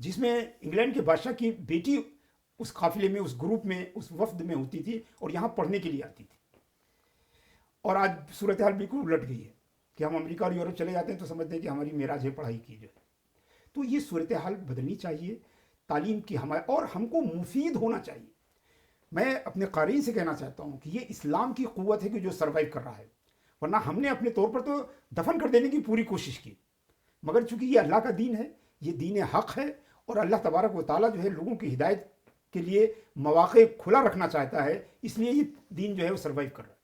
جس میں انگلینڈ کے بادشاہ کی بیٹی اس قافلے میں, اس گروپ میں, اس وفد میں ہوتی تھی, اور یہاں پڑھنے کے لیے آتی تھی. اور آج صورتحال بالکل الٹ گئی ہے کہ ہم امریکہ اور یورپ چلے جاتے ہیں تو سمجھتے ہیں کہ ہماری معراج ہے پڑھائی کی. جو ہے تو یہ صورتحال بدلنی چاہیے. تعلیم کی اور ہم کو مفید ہونا چاہیے. میں اپنے قارئین سے کہنا چاہتا ہوں کہ یہ اسلام کی قوت ہے کہ جو سروائیو کر رہا ہے, ورنہ ہم نے اپنے طور پر تو دفن کر دینے کی پوری کوشش کی. مگر چونکہ یہ اللہ کا دین ہے, یہ دین حق ہے, اور اللہ تبارک و تعالیٰ جو ہے لوگوں کی ہدایت کے لیے مواقع کھلا رکھنا چاہتا ہے، اس لیے یہ دین جو ہے وہ سروائیو کر رہا ہے۔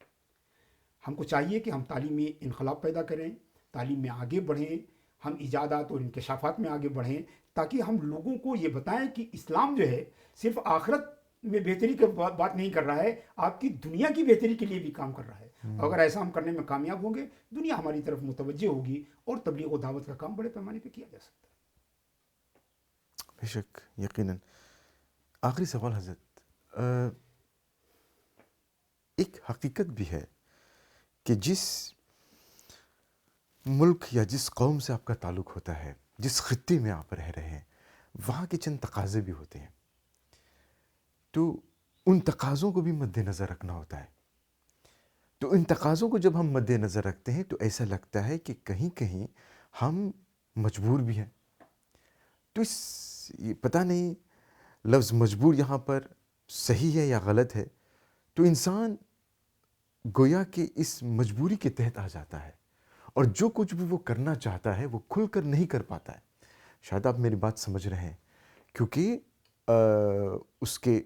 ہم کو چاہیے کہ ہم تعلیم میں انقلاب پیدا کریں، تعلیم میں آگے بڑھیں، ہم ایجادات اور انکشافات میں آگے بڑھیں، تاکہ ہم لوگوں کو یہ بتائیں کہ اسلام جو ہے صرف آخرت میں بہتری کی بات نہیں کر رہا ہے، آپ کی دنیا کی بہتری کے لیے بھی کام کر رہا ہے۔ اگر ایسا ہم کرنے میں کامیاب ہوں گے، دنیا ہماری طرف متوجہ ہوگی اور تبلیغ و دعوت کا کام بڑے پیمانے پہ کیا جا سکتا ہے۔ بے شک، یقیناً۔ آخری سوال حضرت، ایک حقیقت بھی ہے کہ جس ملک یا جس قوم سے آپ کا تعلق ہوتا ہے، جس خطے میں آپ رہ رہے ہیں، وہاں کے چند تقاضے بھی ہوتے ہیں، تو ان تقاضوں کو بھی مد نظر رکھنا ہوتا ہے۔ تو ان تقاضوں کو جب ہم مد نظر رکھتے ہیں تو ایسا لگتا ہے کہ کہیں کہیں ہم مجبور بھی ہیں۔ تو یہ پتہ نہیں لفظ مجبور یہاں پر صحیح ہے یا غلط ہے، تو انسان گویا کہ اس مجبوری کے تحت آ جاتا ہے، اور جو کچھ بھی وہ کرنا چاہتا ہے وہ کھل کر نہیں کر پاتا ہے۔ شاید آپ میری بات سمجھ رہے ہیں، کیونکہ اس کے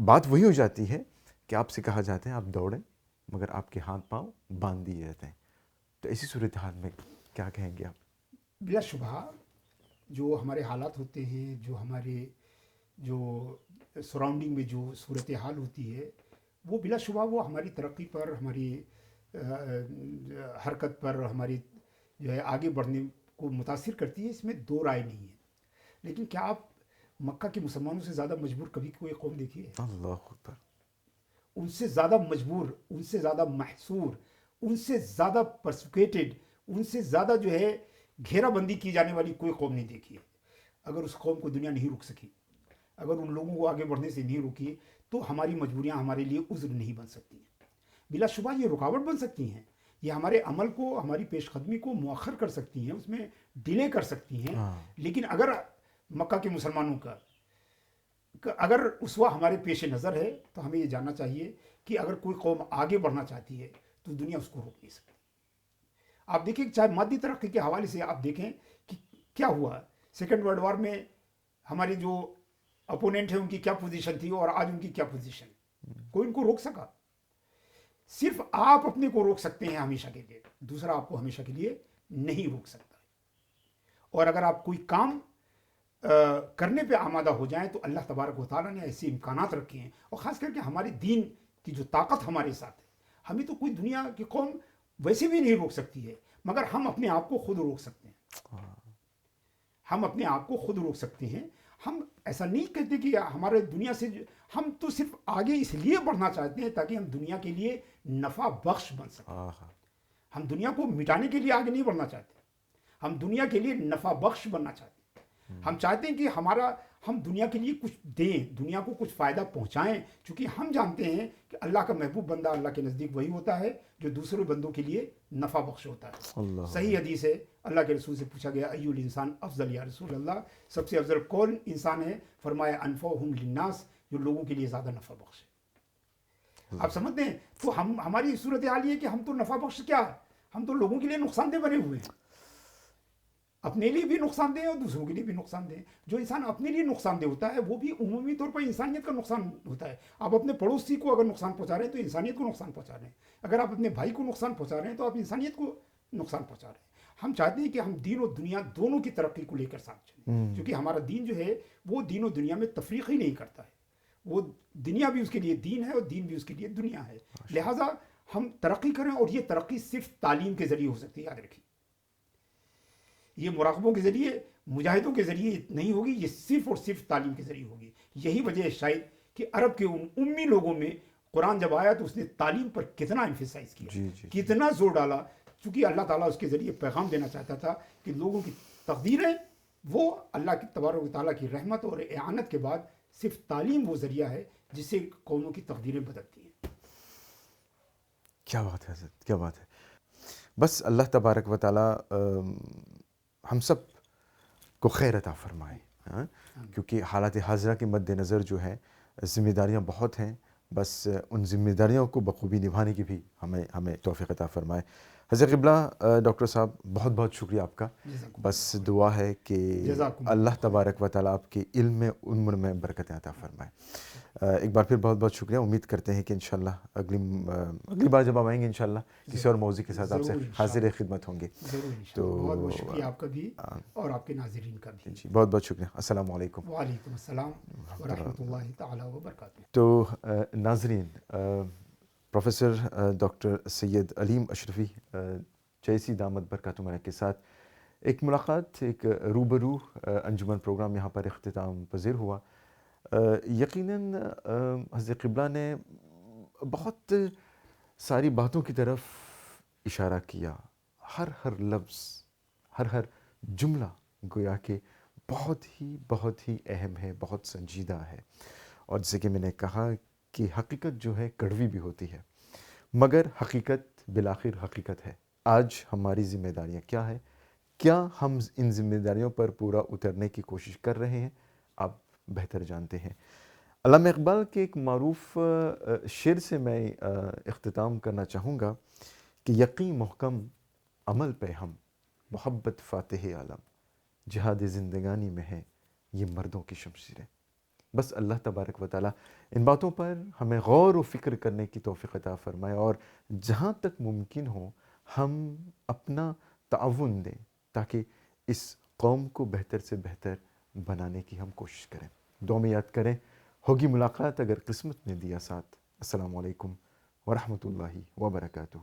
بات وہی ہو جاتی ہے کہ آپ سے کہا جاتا ہے آپ دوڑیں مگر آپ کے ہاتھ پاؤں باندھ دیے جاتے ہیں۔ تو ایسی صورتحال میں کیا کہیں گے آپ؟ بلا شبہ جو ہمارے حالات ہوتے ہیں، جو ہمارے جو سراؤنڈنگ میں جو صورتحال ہوتی ہے، وہ بلا شبہ وہ ہماری ترقی پر، ہماری حرکت پر، ہماری جو ہے آگے بڑھنے کو متاثر کرتی ہے، اس میں دو رائے نہیں ہے۔ لیکن کیا آپ مکہ کے مسلمانوں سے زیادہ مجبور کبھی کوئی قوم دیکھی ہے؟ اللہ اکبر۔ ان سے زیادہ مجبور، ان سے زیادہ محصور، ان سے زیادہ پرسیکیٹڈ، ان سے زیادہ جو ہے گھیرا بندی کی جانے والی کوئی قوم نہیں دیکھی ہے۔ اگر اس قوم کو دنیا نہیں روک سکی، اگر ان لوگوں کو آگے بڑھنے سے نہیں روکی، تو ہماری مجبوریاں ہمارے لیے عذر نہیں بن سکتی ہیں۔ بلا شبہ یہ رکاوٹ بن سکتی ہیں، یہ ہمارے عمل کو، ہماری پیش قدمی کو مؤخر کر سکتی ہیں، اس میں ڈیلے کر سکتی ہیں۔ لیکن اگر مکہ کے مسلمانوں کا اگر اسوہ ہمارے پیش نظر ہے، تو ہمیں یہ جاننا چاہیے کہ اگر کوئی قوم آگے بڑھنا چاہتی ہے تو دنیا اس کو روک نہیں سکتی۔ آپ دیکھیں، چاہے مادی ترقی کے حوالے سے آپ دیکھیں کہ کیا ہوا سیکنڈ ورلڈ وار میں، ہمارے جو اپوننٹ ہیں ان کی کیا پوزیشن تھی اور آج ان کی کیا پوزیشن ہے۔ کوئی ان کو روک سکا؟ صرف آپ اپنے کو روک سکتے ہیں ہمیشہ کے لیے، دوسرا آپ کو ہمیشہ کے لیے نہیں روک سکتا۔ اور اگر آپ کوئی کام کرنے پہ آمادہ ہو جائیں تو اللہ تبارک و تعالیٰ نے ایسے امکانات رکھے ہیں، اور خاص کر کے ہمارے دین کی جو طاقت ہمارے ساتھ ہے، ہمیں تو کوئی دنیا کی قوم ویسے بھی نہیں روک سکتی ہے، مگر ہم اپنے آپ کو خود روک سکتے ہیں۔ ہم اپنے آپ کو خود روک سکتے ہیں۔ ہم ایسا نہیں کہتے کہ ہمارے دنیا سے، ہم تو صرف آگے اس لیے بڑھنا چاہتے ہیں تاکہ ہم دنیا کے لیے نفع بخش بن سکیں۔ ہم دنیا کو مٹانے کے لیے آگے نہیں بڑھنا چاہتے، ہم دنیا کے لیے نفع بخش بننا چاہتے ہیں۔ ہم چاہتے ہیں کہ ہم دنیا کے لیے کچھ دیں، دنیا کو کچھ فائدہ پہنچائیں، چونکہ ہم جانتے ہیں کہ اللہ کا محبوب بندہ اللہ کے نزدیک وہی ہوتا ہے جو دوسرے بندوں کے لیے نفع بخش ہوتا ہے۔ صحیح حدیث ہے، اللہ کے رسول سے پوچھا گیا ایو الانسان افضل یا رسول اللہ، سب سے افضل کون انسان ہے؟ فرمایا انفعہم للناس، جو لوگوں کے لیے زیادہ نفع بخش ہے۔ آپ سمجھتے ہیں؟ تو ہماری صورتحال یہ ہے کہ ہم تو نفع بخش کیا، ہم تو لوگوں کے لیے نقصان دہ بنے ہوئے ہیں، اپنے لیے بھی نقصان دہ اور دوسروں کے لیے بھی نقصان دہ۔ جو انسان اپنے لیے نقصان دہ ہوتا ہے وہ بھی عمومی طور پر انسانیت کا نقصان ہوتا ہے۔ آپ اپنے پڑوسی کو اگر نقصان پہنچا رہے ہیں تو انسانیت کو نقصان پہنچا رہے ہیں، اگر آپ اپنے بھائی کو نقصان پہنچا رہے ہیں تو آپ انسانیت کو نقصان پہنچا رہے ہیں۔ ہم چاہتے ہیں کہ ہم دین و دنیا دونوں کی ترقی کو لے کر ساتھ چلیں، کیونکہ ہمارا دین جو ہے وہ دین و دنیا میں تفریق ہی نہیں کرتا ہے، وہ دنیا بھی اس کے لیے دین ہے اور دین بھی اس کے لیے دنیا ہے۔ لہٰذا ہم ترقی کریں، اور یہ ترقی صرف تعلیم کے ذریعے ہو سکتی ہے، یاد رکھیں۔ یہ مراقبوں کے ذریعے، مجاہدوں کے ذریعے نہیں ہوگی، یہ صرف اور صرف تعلیم کے ذریعے ہوگی۔ یہی وجہ ہے شاید کہ عرب کے ان امی لوگوں میں قرآن جب آیا تو اس نے تعلیم پر کتنا ایمفیسائز کیا، کتنا زور ڈالا، چونکہ اللہ تعالیٰ اس کے ذریعے پیغام دینا چاہتا تھا کہ لوگوں کی تقدیریں وہ اللہ کی تبارک و تعالیٰ کی رحمت اور اعانت کے بعد صرف تعلیم وہ ذریعہ ہے جس سے قوموں کی تقدیریں بدلتی ہیں۔ کیا بات ہے حضرت، کیا بات ہے۔ بس اللہ تبارک و تعالیٰ ہم سب کو خیر عطا فرمائے، کیونکہ حالات حاضرہ کے مد نظر جو ہے ذمہ داریاں بہت ہیں، بس ان ذمہ داریوں کو بخوبی نبھانے کی بھی ہمیں توفیق عطا فرمائے۔ حضرت قبلہ ڈاکٹر صاحب بہت بہت شکریہ آپ کا. جزاکم بس دعا ہے کہ جزاکم اللہ تبارک و تعالیٰ آپ کے علم میں عمر میں برکتیں عطا فرمائے. ایک بار پھر بہت بہت شکریہ. امید کرتے ہیں کہ انشاءاللہ اگلی بار جب آپ آئیں گے انشاءاللہ کسی اور موضوع کے ساتھ آپ سے ضرور حاضر انشاءاللہ. خدمت ہوں گے. ضرور انشاءاللہ. تو بہت بہت شکریہ آپ کا بھی اور آپ کے ناظرین کا بھی. جی بہت بہت شکریہ. السلام علیکم. وعلیکم السلام ورحمۃ اللہ تعالیٰ وبرکاتہ. تو ناظرین، پروفیسر ڈاکٹر سید علیم اشرفی جیسی دامت برکاتہ کے ساتھ ایک ملاقات، ایک روبرو انجمن پروگرام یہاں پر اختتام پذیر ہوا. یقیناً حضرت قبلہ نے بہت ساری باتوں کی طرف اشارہ کیا. ہر لفظ، ہر جملہ گویا کہ بہت ہی اہم ہے، بہت سنجیدہ ہے. اور جیسے کہ میں نے کہا کہ حقیقت جو ہے کڑوی بھی ہوتی ہے، مگر حقیقت بالآخر حقیقت ہے. آج ہماری ذمہ داریاں کیا ہے؟ کیا ہم ان ذمہ داریوں پر پورا اترنے کی کوشش کر رہے ہیں؟ آپ بہتر جانتے ہیں. علامہ اقبال کے ایک معروف شعر سے میں اختتام کرنا چاہوں گا کہ یقین محکم عمل پہ ہم، محبت فاتح عالم، جہاد زندگانی میں ہے یہ مردوں کی شمشیریں. بس اللہ تبارک و تعالیٰ ان باتوں پر ہمیں غور و فکر کرنے کی توفیق عطا فرمائے، اور جہاں تک ممکن ہو ہم اپنا تعاون دیں تاکہ اس قوم کو بہتر سے بہتر بنانے کی ہم کوشش کریں. دعا میں یاد کریں. ہوگی ملاقات اگر قسمت نے دیا ساتھ. السلام علیکم ورحمۃ اللہ وبرکاتہ.